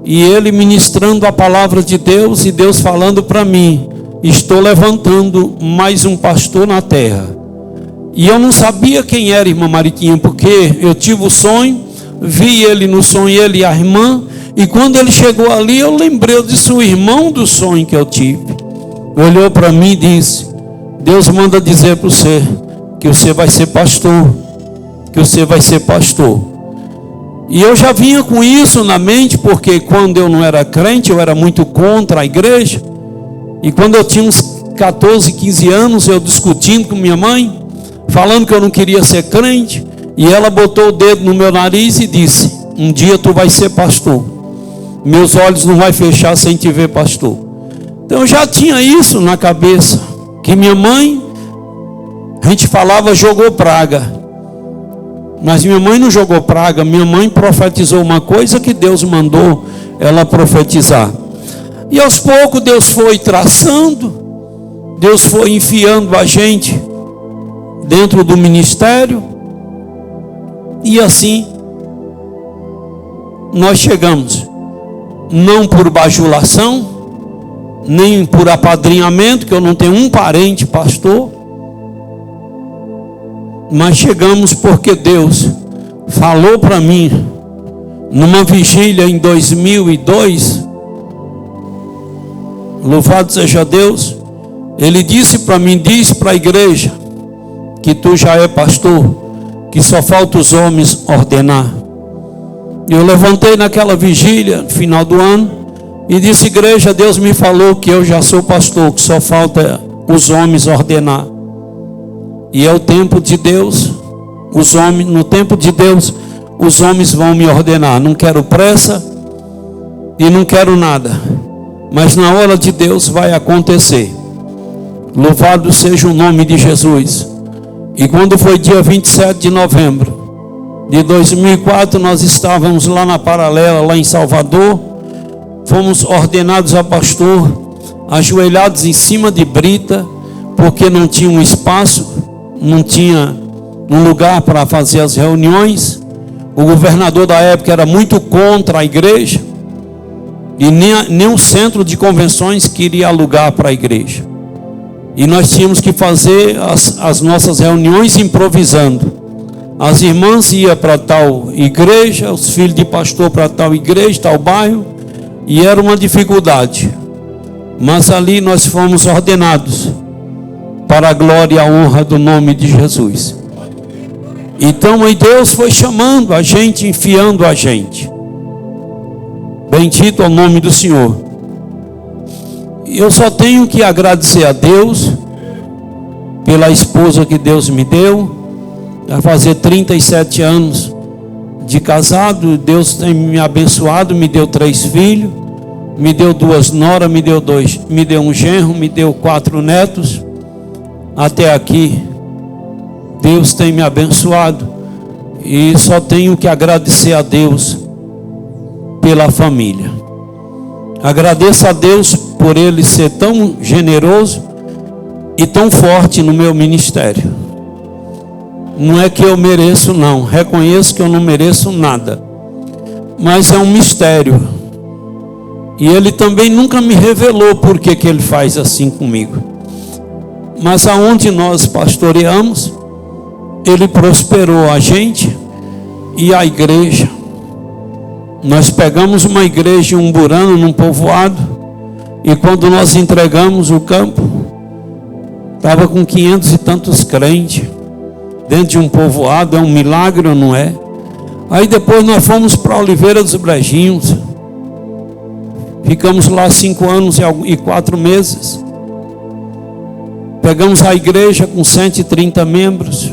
e ele ministrando a palavra de Deus, e Deus falando para mim: estou levantando mais um pastor na terra. E eu não sabia quem era, irmã Mariquinha, porque eu tive o sonho, vi ele no sonho, ele e a irmã, e quando ele chegou ali, eu lembrei, eu disse: o irmão do sonho que eu tive. Olhou para mim e disse: Deus manda dizer para você que você vai ser pastor, que você vai ser pastor. E eu já vinha com isso na mente, porque quando eu não era crente, eu era muito contra a igreja. E quando eu tinha uns 14, 15 anos, eu discutindo com minha mãe, falando que eu não queria ser crente, e ela botou o dedo no meu nariz e disse: um dia tu vai ser pastor, meus olhos não vai fechar sem te ver pastor. Então eu já tinha isso na cabeça, que minha mãe, a gente falava, jogou praga, mas minha mãe não jogou praga, minha mãe profetizou uma coisa que Deus mandou ela profetizar. E aos poucos Deus foi traçando, Deus foi enfiando a gente dentro do ministério, e assim nós chegamos, não por bajulação, nem por apadrinhamento, que eu não tenho um parente pastor, mas chegamos porque Deus falou para mim, numa vigília em 2002, louvado seja Deus, Ele disse para mim: diz para a igreja que tu já é pastor, que só falta os homens ordenar. Eu levantei naquela vigília, no final do ano, e disse: igreja, Deus me falou que eu já sou pastor, que só falta os homens ordenar. E é o tempo de Deus. No tempo de Deus, os homens vão me ordenar. Não quero pressa e não quero nada. Mas na hora de Deus vai acontecer. Louvado seja o nome de Jesus. E quando foi dia 27 de novembro de 2004, nós estávamos lá na Paralela, lá em Salvador. Fomos ordenados a pastor, ajoelhados em cima de brita, porque não tinha um espaço, não tinha um lugar para fazer as reuniões. O governador da época era muito contra a igreja, e nem um centro de convenções queria alugar para a igreja. E nós tínhamos que fazer as nossas reuniões improvisando. As irmãs iam para tal igreja, os filhos de pastor para tal igreja, tal bairro, e era uma dificuldade. Mas ali nós fomos ordenados para a glória e a honra do nome de Jesus. Então aí Deus foi chamando a gente, enfiando a gente. Bendito é o nome do Senhor. Eu só tenho que agradecer a Deus pela esposa que Deus me deu. Vai fazer 37 anos de casado. Deus tem me abençoado, me deu 3 filhos, me deu 2 noras, me deu um genro, me deu 4 netos. Até aqui Deus tem me abençoado, e só tenho que agradecer a Deus pela família. Agradeço a Deus por Ele ser tão generoso e tão forte no meu ministério. Não é que eu mereço, não. Reconheço que eu não mereço nada. Mas é um mistério. E Ele também nunca me revelou por que Ele faz assim comigo. Mas aonde nós pastoreamos, Ele prosperou a gente e a igreja. Nós pegamos uma igreja em Umburana, num povoado, e quando nós entregamos o campo, estava com 500 e tantos crentes dentro de um povoado. É um milagre ou não é? Aí depois nós fomos para Oliveira dos Brejinhos, ficamos lá 5 anos e 4 meses. Pegamos a igreja com 130 membros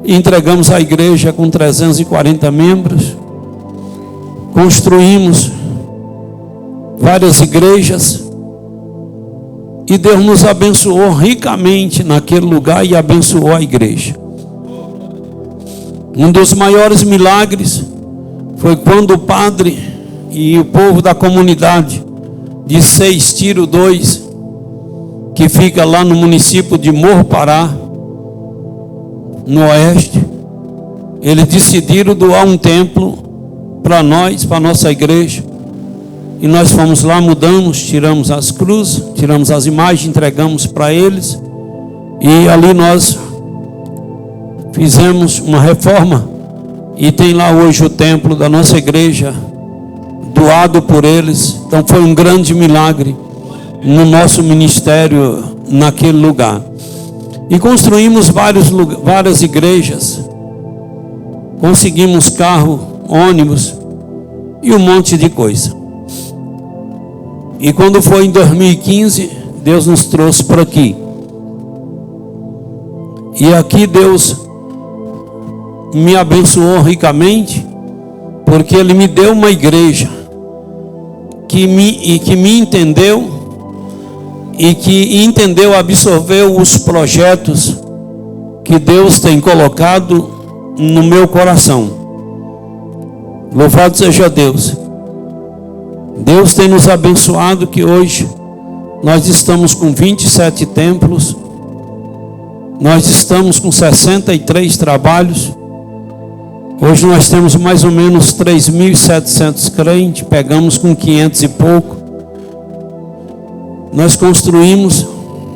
e entregamos a igreja com 340 membros. Construímos várias igrejas e Deus nos abençoou ricamente naquele lugar e abençoou a igreja. Um dos maiores milagres foi quando o padre e o povo da comunidade de 6 Tiro 2, que fica lá no município de Morro Pará, no oeste, eles decidiram doar um templo para nós, para a nossa igreja. E nós fomos lá, mudamos, tiramos as cruzes, tiramos as imagens, entregamos para eles. E ali nós fizemos uma reforma. E tem lá hoje o templo da nossa igreja, doado por eles. Então foi um grande milagre no nosso ministério naquele lugar. E construímos várias igrejas. Conseguimos carro, ônibus e um monte de coisa. E quando foi em 2015, Deus nos trouxe para aqui. E aqui Deus me abençoou ricamente, porque Ele me deu uma igreja que me entendeu e que entendeu, absorveu os projetos que Deus tem colocado no meu coração. Louvado seja Deus. Deus tem nos abençoado, que hoje nós estamos com 27 templos, nós estamos com 63 trabalhos. Hoje nós temos mais ou menos 3.700 crentes, pegamos com 500 e pouco. Nós construímos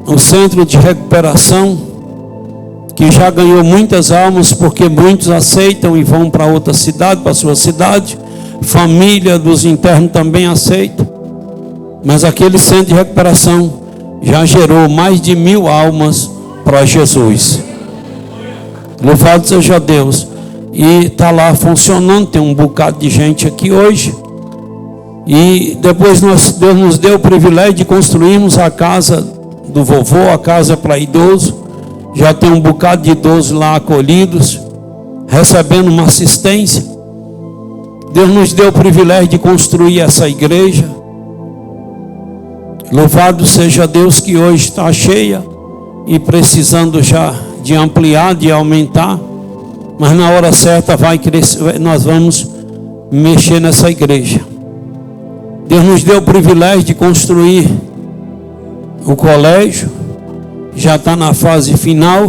o centro de recuperação, que já ganhou muitas almas, porque muitos aceitam e vão para outra cidade, para a sua cidade. Família dos internos também aceitam. Mas aquele centro de recuperação já gerou mais de 1.000 almas para Jesus. Louvado seja Deus. E está lá funcionando, tem um bocado de gente aqui hoje. E depois Deus nos deu o privilégio de construirmos a casa do vovô, a casa para idoso. Já tem um bocado de idosos lá acolhidos, recebendo uma assistência. Deus nos deu o privilégio de construir essa igreja. Louvado seja Deus que hoje está cheia e precisando já de ampliar, de aumentar. Mas na hora certa vai crescer, nós vamos mexer nessa igreja. Deus nos deu o privilégio de construir o colégio. Já está na fase final.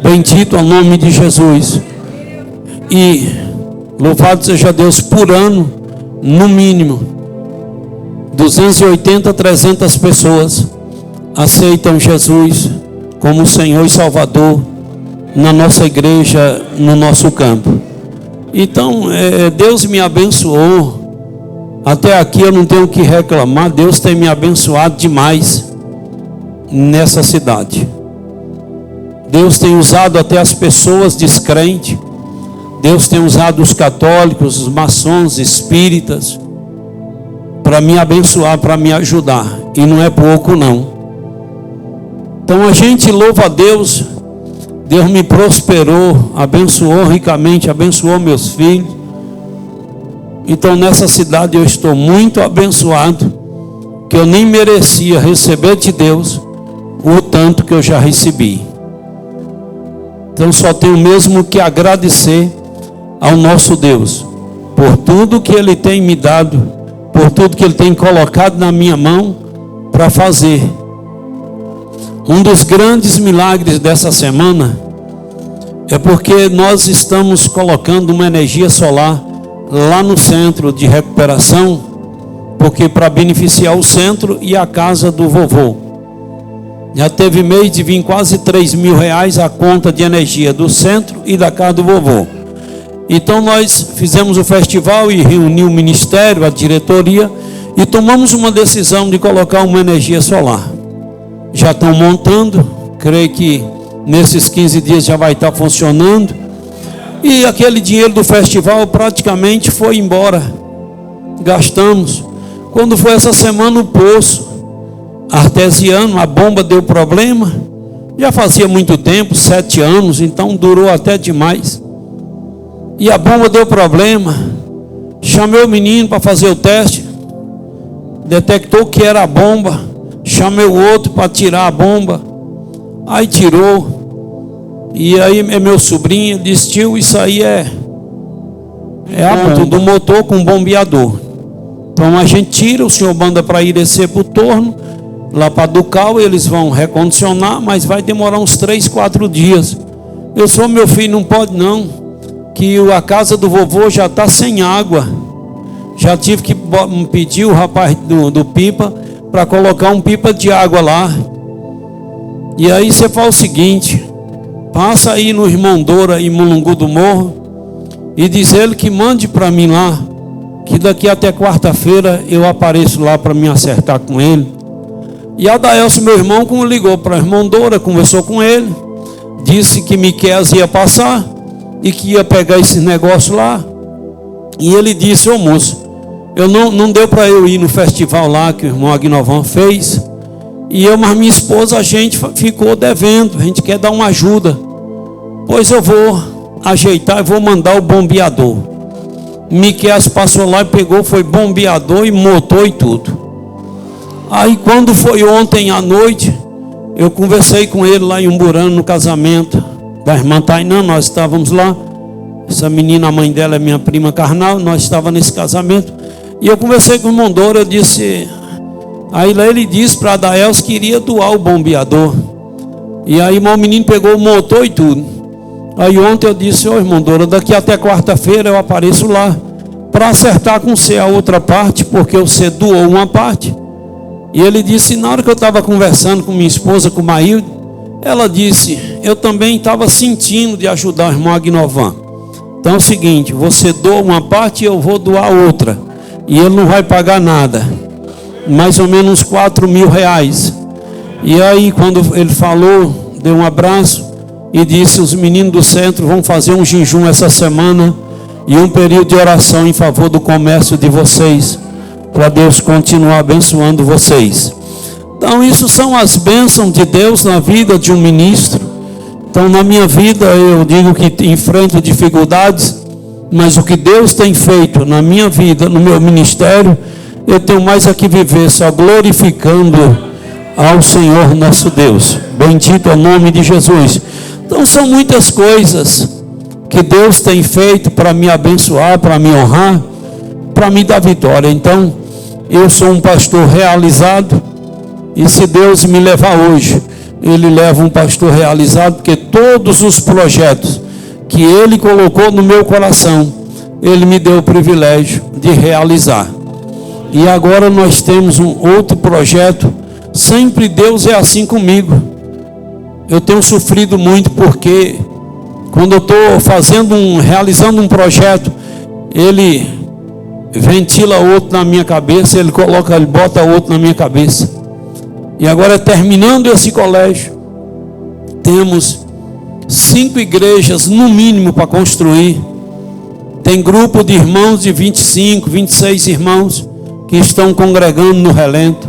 Bendito ao nome de Jesus. E louvado seja Deus, por ano, no mínimo 280, 300 pessoas aceitam Jesus como Senhor e Salvador na nossa igreja, no nosso campo. Então, Deus me abençoou. Até aqui eu não tenho o que reclamar. Deus tem me abençoado demais nessa cidade. Deus tem usado até as pessoas descrentes. Deus tem usado os católicos, os maçons, espíritas, para me abençoar, para me ajudar. E não é pouco não. Então a gente louva a Deus. Deus me prosperou, abençoou ricamente, abençoou meus filhos. Então nessa cidade eu estou muito abençoado, que eu nem merecia receber de Deus o tanto que eu já recebi. Então só tenho mesmo que agradecer ao nosso Deus por tudo que Ele tem me dado, por tudo que Ele tem colocado na minha mão para fazer. Um dos grandes milagres dessa semana é porque nós estamos colocando uma energia solar lá no centro de recuperação, porque para beneficiar o centro e a casa do vovô. Já teve mês de vir quase R$3.000 a conta de energia do centro e da casa do vovô. Então nós fizemos o festival e reuniu o ministério, a diretoria, e tomamos uma decisão de colocar uma energia solar. Já estão montando, creio que nesses 15 dias já vai estar funcionando. E aquele dinheiro do festival praticamente foi embora. Gastamos. Quando foi essa semana, o poço artesiano, a bomba deu problema. Já fazia muito tempo, 7 anos, então durou até demais. E a bomba deu problema. Chamei o menino para fazer o teste. Detectou que era a bomba. Chamei o outro para tirar a bomba. Aí tirou. E aí é meu sobrinho, disse: tio, isso aí é a ponta do motor com bombeador. Então a gente tira, o senhor manda para ir descer para o torno, lá para Ducal, eles vão recondicionar, mas vai demorar uns 3, 4 dias. Eu sou, meu filho, não pode não, que a casa do vovô já está sem água. Já tive que pedir o rapaz do pipa para colocar um pipa de água lá. E aí você faz o seguinte: passa aí no irmão Doura, em Mulungu do Morro, e diz ele que mande para mim lá, que daqui até quarta-feira eu apareço lá para me acertar com ele. E Adaelso, meu irmão, como ligou para o irmão Doura, conversou com ele, disse que Miqueias ia passar e que ia pegar esses negócios lá. E ele disse: ô moço, não deu para eu ir no festival lá que o irmão Agnovan fez. E eu, mas minha esposa, a gente ficou devendo, a gente quer dar uma ajuda. Pois eu vou ajeitar e vou mandar o bombeador. Miqueias passou lá e pegou, foi bombeador e motor e tudo. Aí quando foi ontem à noite, eu conversei com ele lá em Umburano, no casamento da irmã Tainã. Nós estávamos lá. Essa menina, a mãe dela é minha prima carnal. Nós estávamos nesse casamento. E eu conversei com o irmão Doura, eu disse... Aí lá ele disse para Adaelso que iria doar o bombeador. E aí o menino pegou o motor e tudo. Aí ontem eu disse: ô irmão Doura, daqui até quarta-feira eu apareço lá para acertar com você a outra parte, porque você doou uma parte. E ele disse, na hora que eu estava conversando com minha esposa, com Maílde, ela disse: eu também estava sentindo de ajudar o irmão Agnovan. Então é o seguinte, você doa uma parte e eu vou doar outra. E ele não vai pagar nada. Mais ou menos uns R$4.000. E aí quando ele falou, deu um abraço e disse: os meninos do centro vão fazer um jejum essa semana e um período de oração em favor do comércio de vocês, para Deus continuar abençoando vocês. Então, isso são as bênçãos de Deus na vida de um ministro. Então, na minha vida, eu digo que enfrento dificuldades, mas o que Deus tem feito na minha vida, no meu ministério, eu tenho mais a que viver, só glorificando ao Senhor nosso Deus. Bendito é o nome de Jesus. Então, são muitas coisas que Deus tem feito para me abençoar, para me honrar, para me dar vitória. Então, eu sou um pastor realizado, e se Deus me levar hoje, Ele leva um pastor realizado, porque todos os projetos que Ele colocou no meu coração, Ele me deu o privilégio de realizar. E agora nós temos um outro projeto. Sempre Deus é assim comigo. Eu tenho sofrido muito, porque quando eu estou realizando um projeto, Ele ventila outro na minha cabeça, Ele bota outro na minha cabeça. E agora, terminando esse colégio, temos 5 igrejas no mínimo para construir. Tem grupo de irmãos de 25, 26 irmãos que estão congregando no relento,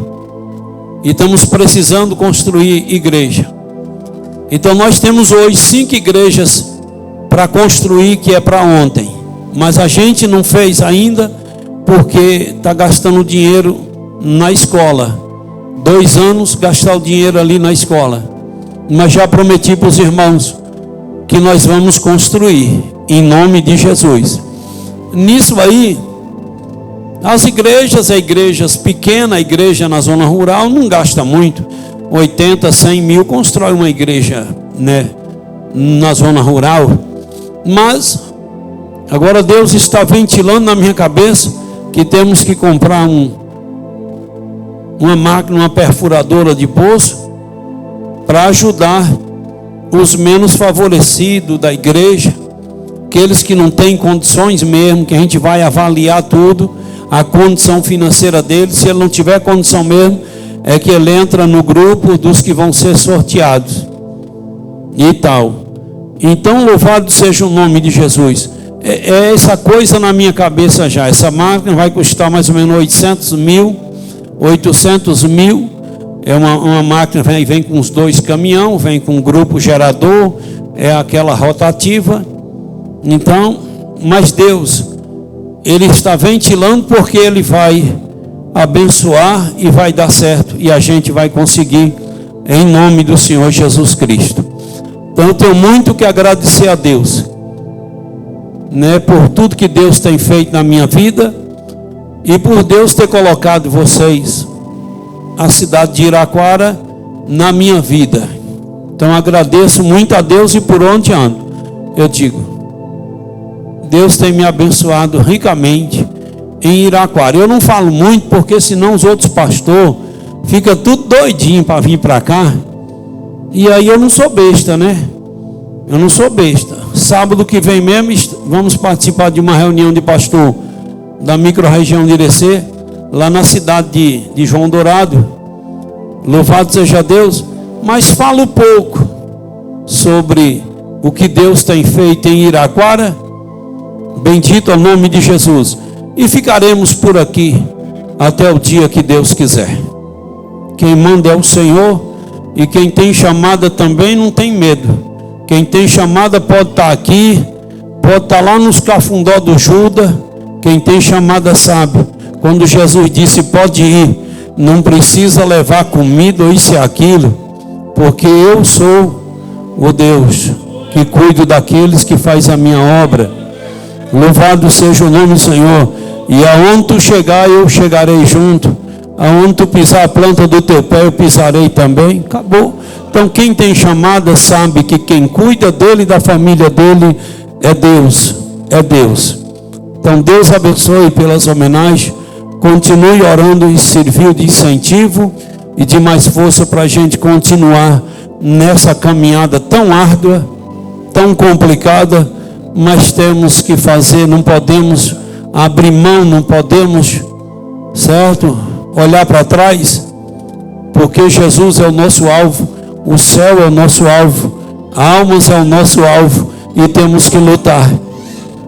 e estamos precisando construir igreja. Então nós temos hoje 5 igrejas para construir, que é para ontem, mas a gente não fez ainda porque está gastando dinheiro na escola. 2 anos gastar o dinheiro ali na escola, mas já prometi para os irmãos que nós vamos construir em nome de Jesus. Nisso aí, as igrejas pequenas, a igreja na zona rural não gasta muito, 80, 100 mil, constrói uma igreja, né, na zona rural. Mas agora Deus está ventilando na minha cabeça que temos que comprar uma máquina, uma perfuradora de poço, para ajudar os menos favorecidos da igreja, aqueles que não têm condições mesmo, que a gente vai avaliar tudo, a condição financeira dele. Se ele não tiver condição mesmo, é que ele entra no grupo dos que vão ser sorteados e tal. Então, louvado seja o nome de Jesus. É essa coisa na minha cabeça já. Essa máquina vai custar mais ou menos 800 mil. É uma máquina, vem com os 2 caminhões, vem com um grupo gerador, é aquela rotativa. Então, mas Deus, Ele está ventilando, porque Ele vai abençoar e vai dar certo, e a gente vai conseguir, em nome do Senhor Jesus Cristo. Então eu tenho muito que agradecer a Deus, né, por tudo que Deus tem feito na minha vida, e por Deus ter colocado vocês, a cidade de Iraquara, na minha vida. Então agradeço muito a Deus, e por onde ando, eu digo, Deus tem me abençoado ricamente em Iraquara. Eu não falo muito, porque senão os outros pastores ficam tudo doidinho para vir para cá, e aí eu não sou besta, né? Eu não sou besta. Sábado que vem mesmo vamos participar de uma reunião de pastor da micro-região de Irecê, lá na cidade de João Dourado. Louvado seja Deus. Mas falo pouco sobre o que Deus tem feito em Iraquara. Bendito é o nome de Jesus. E ficaremos por aqui até o dia que Deus quiser. Quem manda é o Senhor, e quem tem chamada também não tem medo. Quem tem chamada pode estar aqui, pode estar lá nos cafundó do Judas. Quem tem chamada sabe. Quando Jesus disse pode ir, não precisa levar comida ou isso e aquilo, porque eu sou o Deus que cuido daqueles que faz a minha obra. Louvado seja o nome do Senhor. E aonde tu chegar, eu chegarei junto. Aonde tu pisar a planta do teu pé, eu pisarei também. Acabou. Então quem tem chamada sabe que quem cuida dele e da família dele é Deus. É Deus. Então Deus abençoe pelas homenagens. Continue orando e servir de incentivo e de mais força para a gente continuar nessa caminhada tão árdua, tão complicada, mas temos que fazer, não podemos abrir mão, não podemos, certo? Olhar para trás, porque Jesus é o nosso alvo, o céu é o nosso alvo, almas é o nosso alvo, e temos que lutar,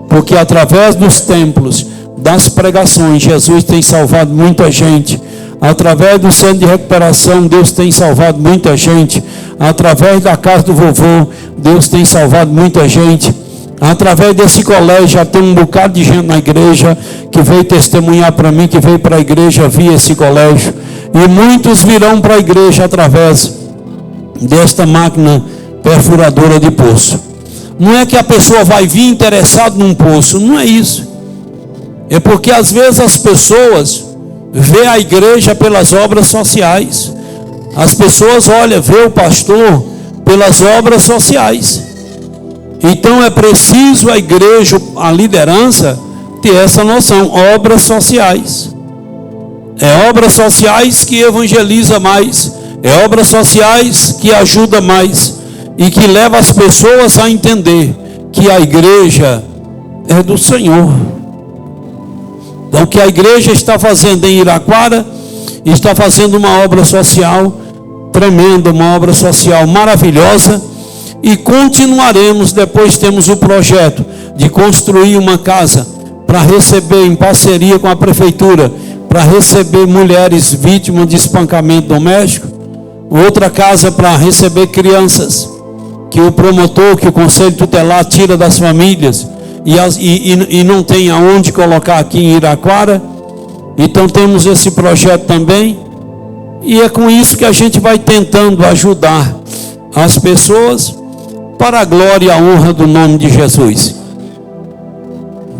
porque através dos templos, das pregações, Jesus tem salvado muita gente, Através do centro de recuperação, Deus tem salvado muita gente. Através da casa do vovô, Deus tem salvado muita gente. Através desse colégio, já tem um bocado de gente na igreja que veio testemunhar para mim, que veio para a igreja via esse colégio. E muitos virão para a igreja através desta máquina perfuradora de poço. Não é que a pessoa vai vir interessado num poço, não é isso. É porque às vezes as pessoas vê a igreja pelas obras sociais. As pessoas, vê o pastor pelas obras sociais. Então é preciso a igreja, a liderança, ter essa noção, obras sociais. É obras sociais que evangeliza mais, é obras sociais que ajuda mais e que leva as pessoas a entender que a igreja é do Senhor. Então, o que a igreja está fazendo em Iraquara, está fazendo uma obra social tremenda, uma obra social maravilhosa, e continuaremos. Depois temos o projeto de construir uma casa para receber, em parceria com a prefeitura, para receber mulheres vítimas de espancamento doméstico, outra casa para receber crianças que o promotor, que o conselho tutelar tira das famílias e não tem aonde colocar aqui em Iraquara. Então temos esse projeto também, e é com isso que a gente vai tentando ajudar as pessoas para a glória e a honra do nome de Jesus.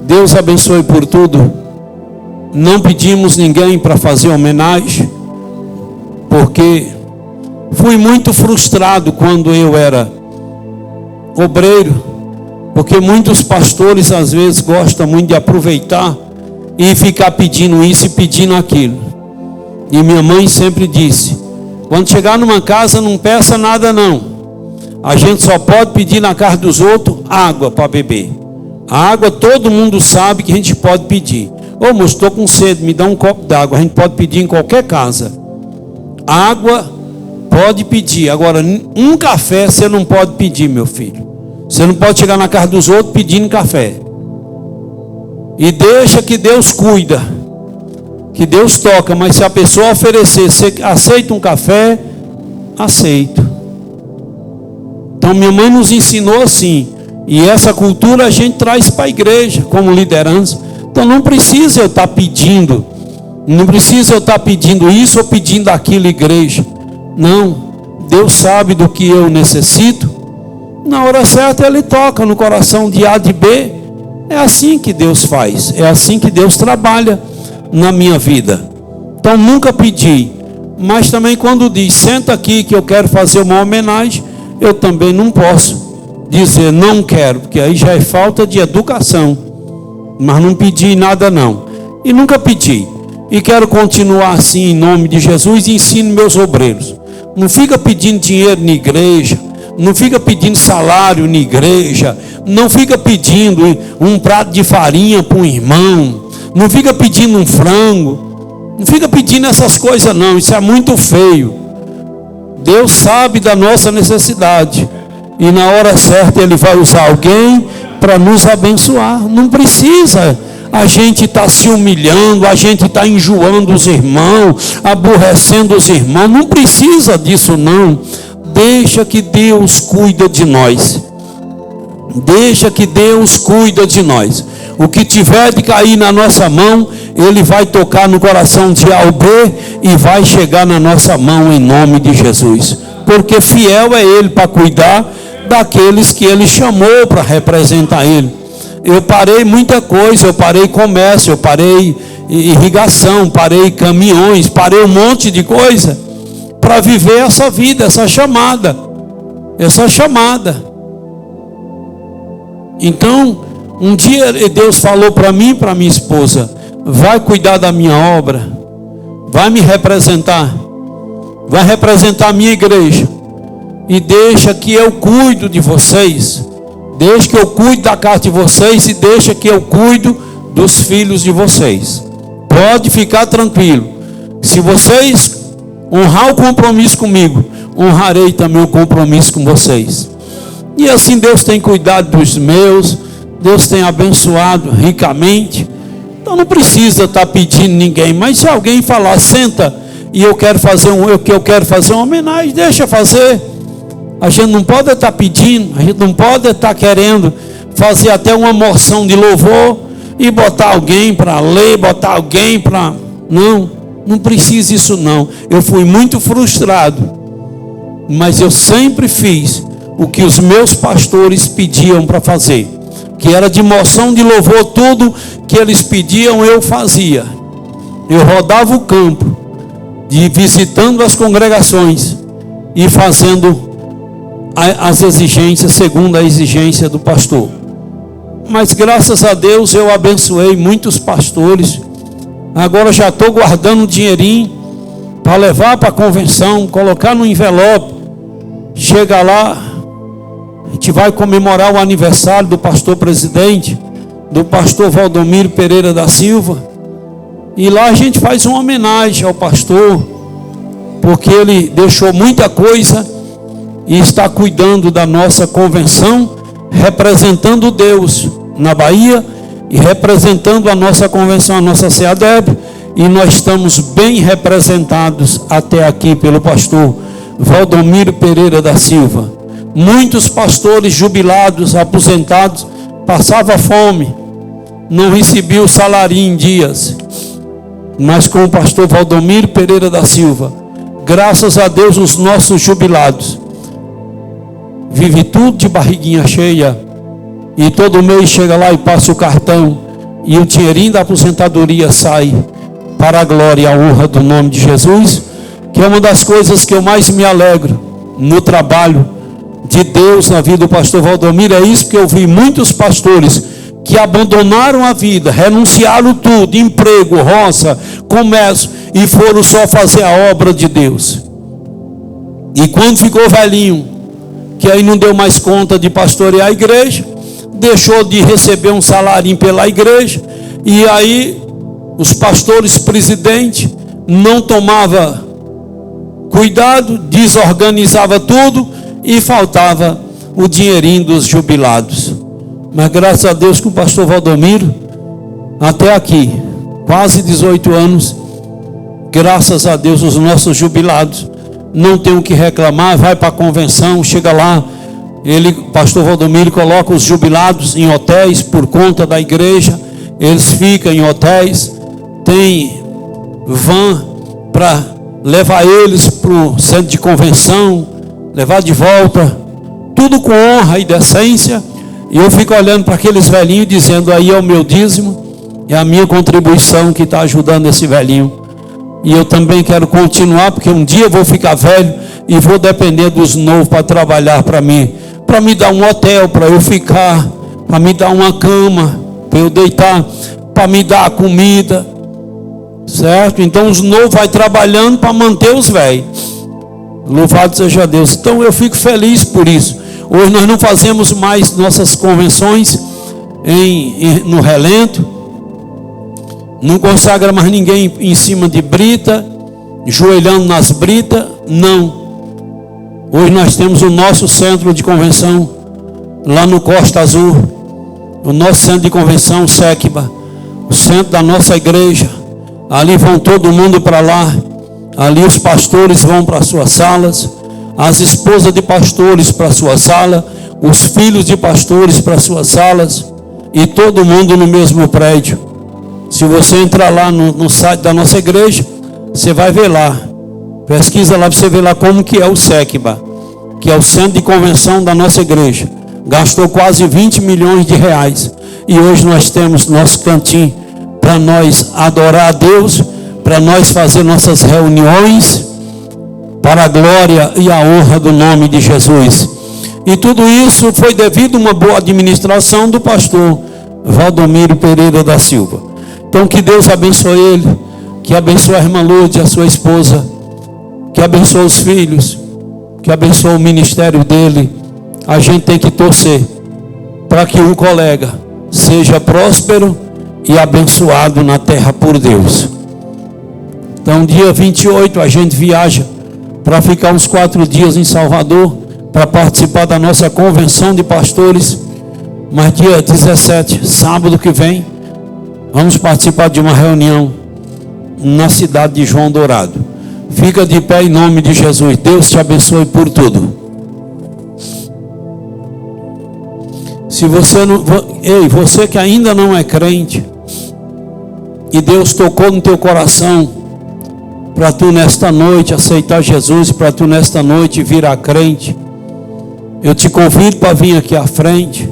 Deus abençoe por tudo. Não pedimos ninguém para fazer homenagem, porque fui muito frustrado quando eu era obreiro, porque muitos pastores às vezes gostam muito de aproveitar e ficar pedindo isso e pedindo aquilo. E minha mãe sempre disse: quando chegar numa casa, não peça nada não. A gente só pode pedir na casa dos outros água para beber. A água todo mundo sabe que a gente pode pedir. Ô moço, estou com sede, me dá um copo d'água. A gente pode pedir em qualquer casa. Água pode pedir. Agora, um café você não pode pedir, meu filho. Você não pode chegar na casa dos outros pedindo café. E deixa que Deus cuida, que Deus toca. Mas se a pessoa oferecer, você aceita um café? Aceito. Então minha mãe nos ensinou assim. E essa cultura a gente traz para a igreja como liderança. Então não precisa eu estar pedindo. Não precisa eu estar pedindo isso ou pedindo aquilo, igreja. Não. Deus sabe do que eu necessito. Na hora certa Ele toca no coração de A, de B. É assim que Deus faz. É assim que Deus trabalha na minha vida. Então nunca pedi. Mas também quando diz, senta aqui que eu quero fazer uma homenagem, eu também não posso dizer não quero, porque aí já é falta de educação. Mas não pedi nada não. E nunca pedi. E quero continuar assim em nome de Jesus. E ensino meus obreiros. Não fica pedindo dinheiro na igreja. Não fica pedindo salário na igreja. Não fica pedindo um prato de farinha para um irmão. Não fica pedindo um frango. Não fica pedindo essas coisas não. Isso é muito feio. Deus sabe da nossa necessidade. E na hora certa Ele vai usar alguém para nos abençoar. Não precisa a gente estar se humilhando, a gente estar enjoando os irmãos, aborrecendo os irmãos. Não precisa disso não. Deixa que Deus cuida de nós. Deixa que Deus cuida de nós. O que tiver de cair na nossa mão, Ele vai tocar no coração de A ou B e vai chegar na nossa mão em nome de Jesus. Porque fiel é Ele para cuidar daqueles que Ele chamou para representar Ele. Eu parei muita coisa, eu parei comércio, eu parei irrigação, parei caminhões, parei um monte de coisa para viver essa vida, essa chamada. Então, um dia Deus falou para mim e para minha esposa: vai cuidar da minha obra, vai me representar, vai representar a minha igreja, e deixa que eu cuido de vocês, deixa que eu cuido da casa de vocês e deixa que eu cuido dos filhos de vocês. Pode ficar tranquilo. Se vocês honrar o compromisso comigo, honrarei também o compromisso com vocês. E assim Deus tem cuidado dos meus, Deus tem abençoado ricamente. Então não precisa estar pedindo ninguém, mas se alguém falar, senta e eu quero fazer uma homenagem, deixa fazer. A gente não pode estar pedindo, a gente não pode estar querendo fazer até uma moção de louvor e botar alguém para ler, botar alguém para... Não precisa isso não. Eu fui muito frustrado, mas eu sempre fiz o que os meus pastores pediam para fazer, que era de moção de louvor, tudo que eles pediam eu fazia. Eu rodava o campo, visitando as congregações e fazendo as exigências segundo a exigência do pastor. Mas graças a Deus eu abençoei muitos pastores. Agora já estou guardando um dinheirinho para levar para a convenção, colocar no envelope. Chega lá, a gente vai comemorar o aniversário do pastor presidente, do pastor Valdomiro Pereira da Silva. E lá a gente faz uma homenagem ao pastor, porque ele deixou muita coisa e está cuidando da nossa convenção, representando Deus na Bahia e representando a nossa convenção, a nossa CEADEB, e nós estamos bem representados até aqui pelo pastor Valdomiro Pereira da Silva. Muitos pastores jubilados, aposentados, passavam fome, não recebiam o salário em dias, mas com o pastor Valdomiro Pereira da Silva, graças a Deus, os nossos jubilados vive tudo de barriguinha cheia, e todo mês chega lá e passa o cartão, e o dinheirinho da aposentadoria sai para a glória e a honra do nome de Jesus, que é uma das coisas que eu mais me alegro no trabalho de Deus na vida do pastor Valdomiro. É isso que eu vi muitos pastores que abandonaram a vida, renunciaram tudo, emprego, roça, comércio, e foram só fazer a obra de Deus. E quando ficou velhinho, que aí não deu mais conta de pastorear a igreja, deixou de receber um salário pela igreja, e aí os pastores presidentes não tomavam cuidado, desorganizava tudo e faltava o dinheirinho dos jubilados. Mas graças a Deus com o pastor Valdomiro, até aqui, quase 18 anos, graças a Deus os nossos jubilados não tem o que reclamar, vai para a convenção, chega lá, pastor Valdomiro coloca os jubilados em hotéis por conta da igreja, eles ficam em hotéis, tem van para levar eles para o centro de convenção, levar de volta, tudo com honra e decência. E eu fico olhando para aqueles velhinhos dizendo, aí é o meu dízimo, é a minha contribuição que está ajudando esse velhinho. E eu também quero continuar, porque um dia eu vou ficar velho e vou depender dos novos para trabalhar para mim, para me dar um hotel para eu ficar, para me dar uma cama para eu deitar, para me dar a comida, certo? Então os novos vai trabalhando para manter os velhos. Louvado seja Deus. Então eu fico feliz por isso. Hoje nós não fazemos mais nossas convenções no relento, não consagra mais ninguém em cima de brita, joelhando nas britas, não. Hoje nós temos o nosso centro de convenção lá no Costa Azul, o nosso centro de convenção SECBA, o centro da nossa igreja. Ali vão todo mundo para lá, ali os pastores vão para suas salas, as esposas de pastores para sua sala, os filhos de pastores para suas salas, e todo mundo no mesmo prédio. Se você entrar lá no site da nossa igreja, você vai ver lá, pesquisa lá para você ver lá como que é o SECBA, que é o centro de convenção da nossa igreja. Gastou quase 20 milhões de reais, e hoje nós temos nosso cantinho para nós adorar a Deus, para nós fazer nossas reuniões, para a glória e a honra do nome de Jesus. E tudo isso foi devido a uma boa administração do pastor Valdomiro Pereira da Silva. Então que Deus abençoe ele, que abençoe a irmã Lourdes, a sua esposa, que abençoe os filhos, que abençoe o ministério dele. A gente tem que torcer para que um colega seja próspero e abençoado na terra por Deus. Então dia 28 a gente viaja para ficar uns 4 dias em Salvador, para participar da nossa convenção de pastores. Mas dia 17, sábado que vem, vamos participar de uma reunião na cidade de João Dourado. Fica de pé em nome de Jesus. Deus te abençoe por tudo. Se você não, você que ainda não é crente e Deus tocou no teu coração para tu nesta noite aceitar Jesus, para tu nesta noite virar crente, eu te convido para vir aqui à frente,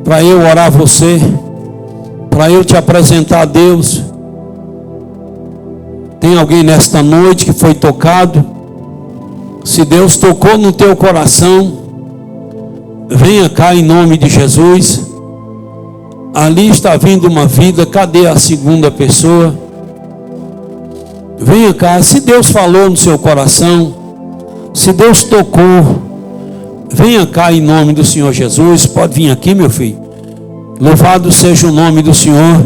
para eu orar você, para eu te apresentar a Deus. Tem alguém nesta noite que foi tocado? Se Deus tocou no teu coração, venha cá em nome de Jesus. Ali está vindo uma vida. Cadê a segunda pessoa? Venha cá. Se Deus falou no seu coração, se Deus tocou, venha cá em nome do Senhor Jesus. Pode vir aqui, meu filho. Louvado seja o nome do Senhor.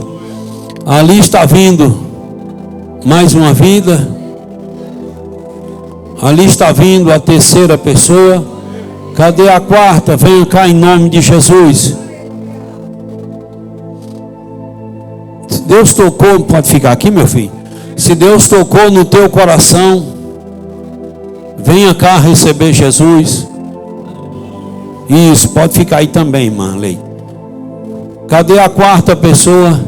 Ali está vindo mais uma vida. Ali está vindo a terceira pessoa. Cadê a quarta? Venha cá em nome de Jesus. Se Deus tocou, pode ficar aqui, meu filho. Se Deus tocou no teu coração, venha cá receber Jesus. Isso, pode ficar aí também, irmã Lei. Cadê a quarta pessoa?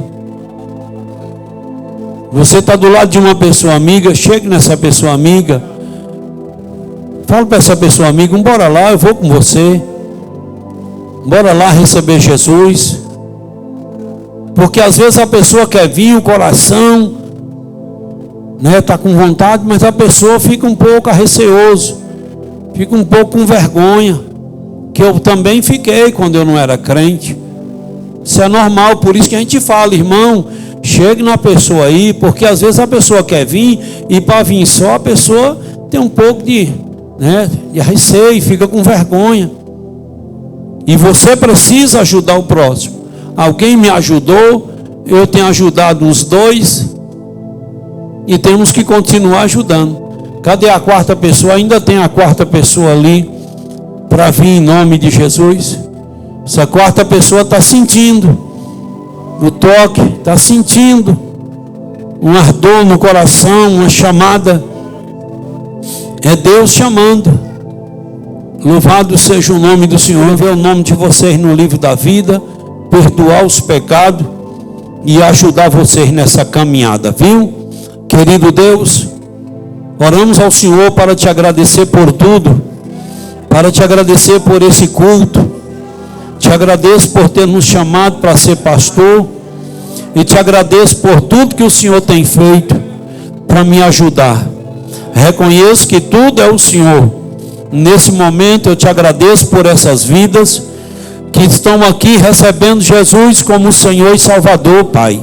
Você está do lado de uma pessoa amiga, chegue nessa pessoa amiga. Fala para essa pessoa amiga, bora lá, eu vou com você. Bora lá receber Jesus. Porque às vezes a pessoa quer vir, o coração, né, está com vontade, mas a pessoa fica um pouco receoso, fica um pouco com vergonha, que eu também fiquei quando eu não era crente. Isso é normal, por isso que a gente fala, irmão, chegue na pessoa aí, porque às vezes a pessoa quer vir, e para vir só a pessoa tem um pouco de receio, fica com vergonha. E você precisa ajudar o próximo. Alguém me ajudou, eu tenho ajudado os dois, e temos que continuar ajudando. Cadê a quarta pessoa? Ainda tem a quarta pessoa ali para vir em nome de Jesus. Essa quarta pessoa está sentindo o toque, está sentindo um ardor no coração, uma chamada. É Deus chamando. Louvado seja o nome do Senhor. Ver o nome de vocês no livro da vida, perdoar os pecados e ajudar vocês nessa caminhada, viu? Querido Deus, oramos ao Senhor para te agradecer por tudo, para te agradecer por esse culto. Te agradeço por ter nos chamado para ser pastor, e te agradeço por tudo que o Senhor tem feito para me ajudar. Reconheço que tudo é o Senhor. Nesse momento eu te agradeço por essas vidas que estão aqui recebendo Jesus como Senhor e Salvador, Pai.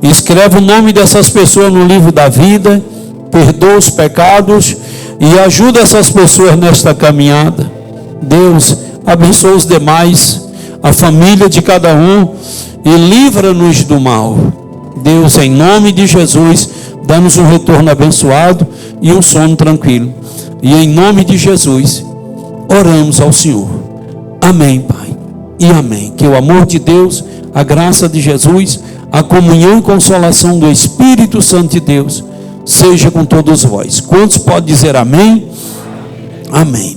Escreve o nome dessas pessoas no livro da vida, perdoa os pecados e ajuda essas pessoas nesta caminhada. Deus, abençoa os demais, a família de cada um, e livra-nos do mal. Deus, em nome de Jesus, dá-nos um retorno abençoado e um sono tranquilo. E em nome de Jesus, oramos ao Senhor. Amém, Pai, e amém. Que o amor de Deus, a graça de Jesus, a comunhão e consolação do Espírito Santo de Deus seja com todos vós. Quantos podem dizer amém? Amém.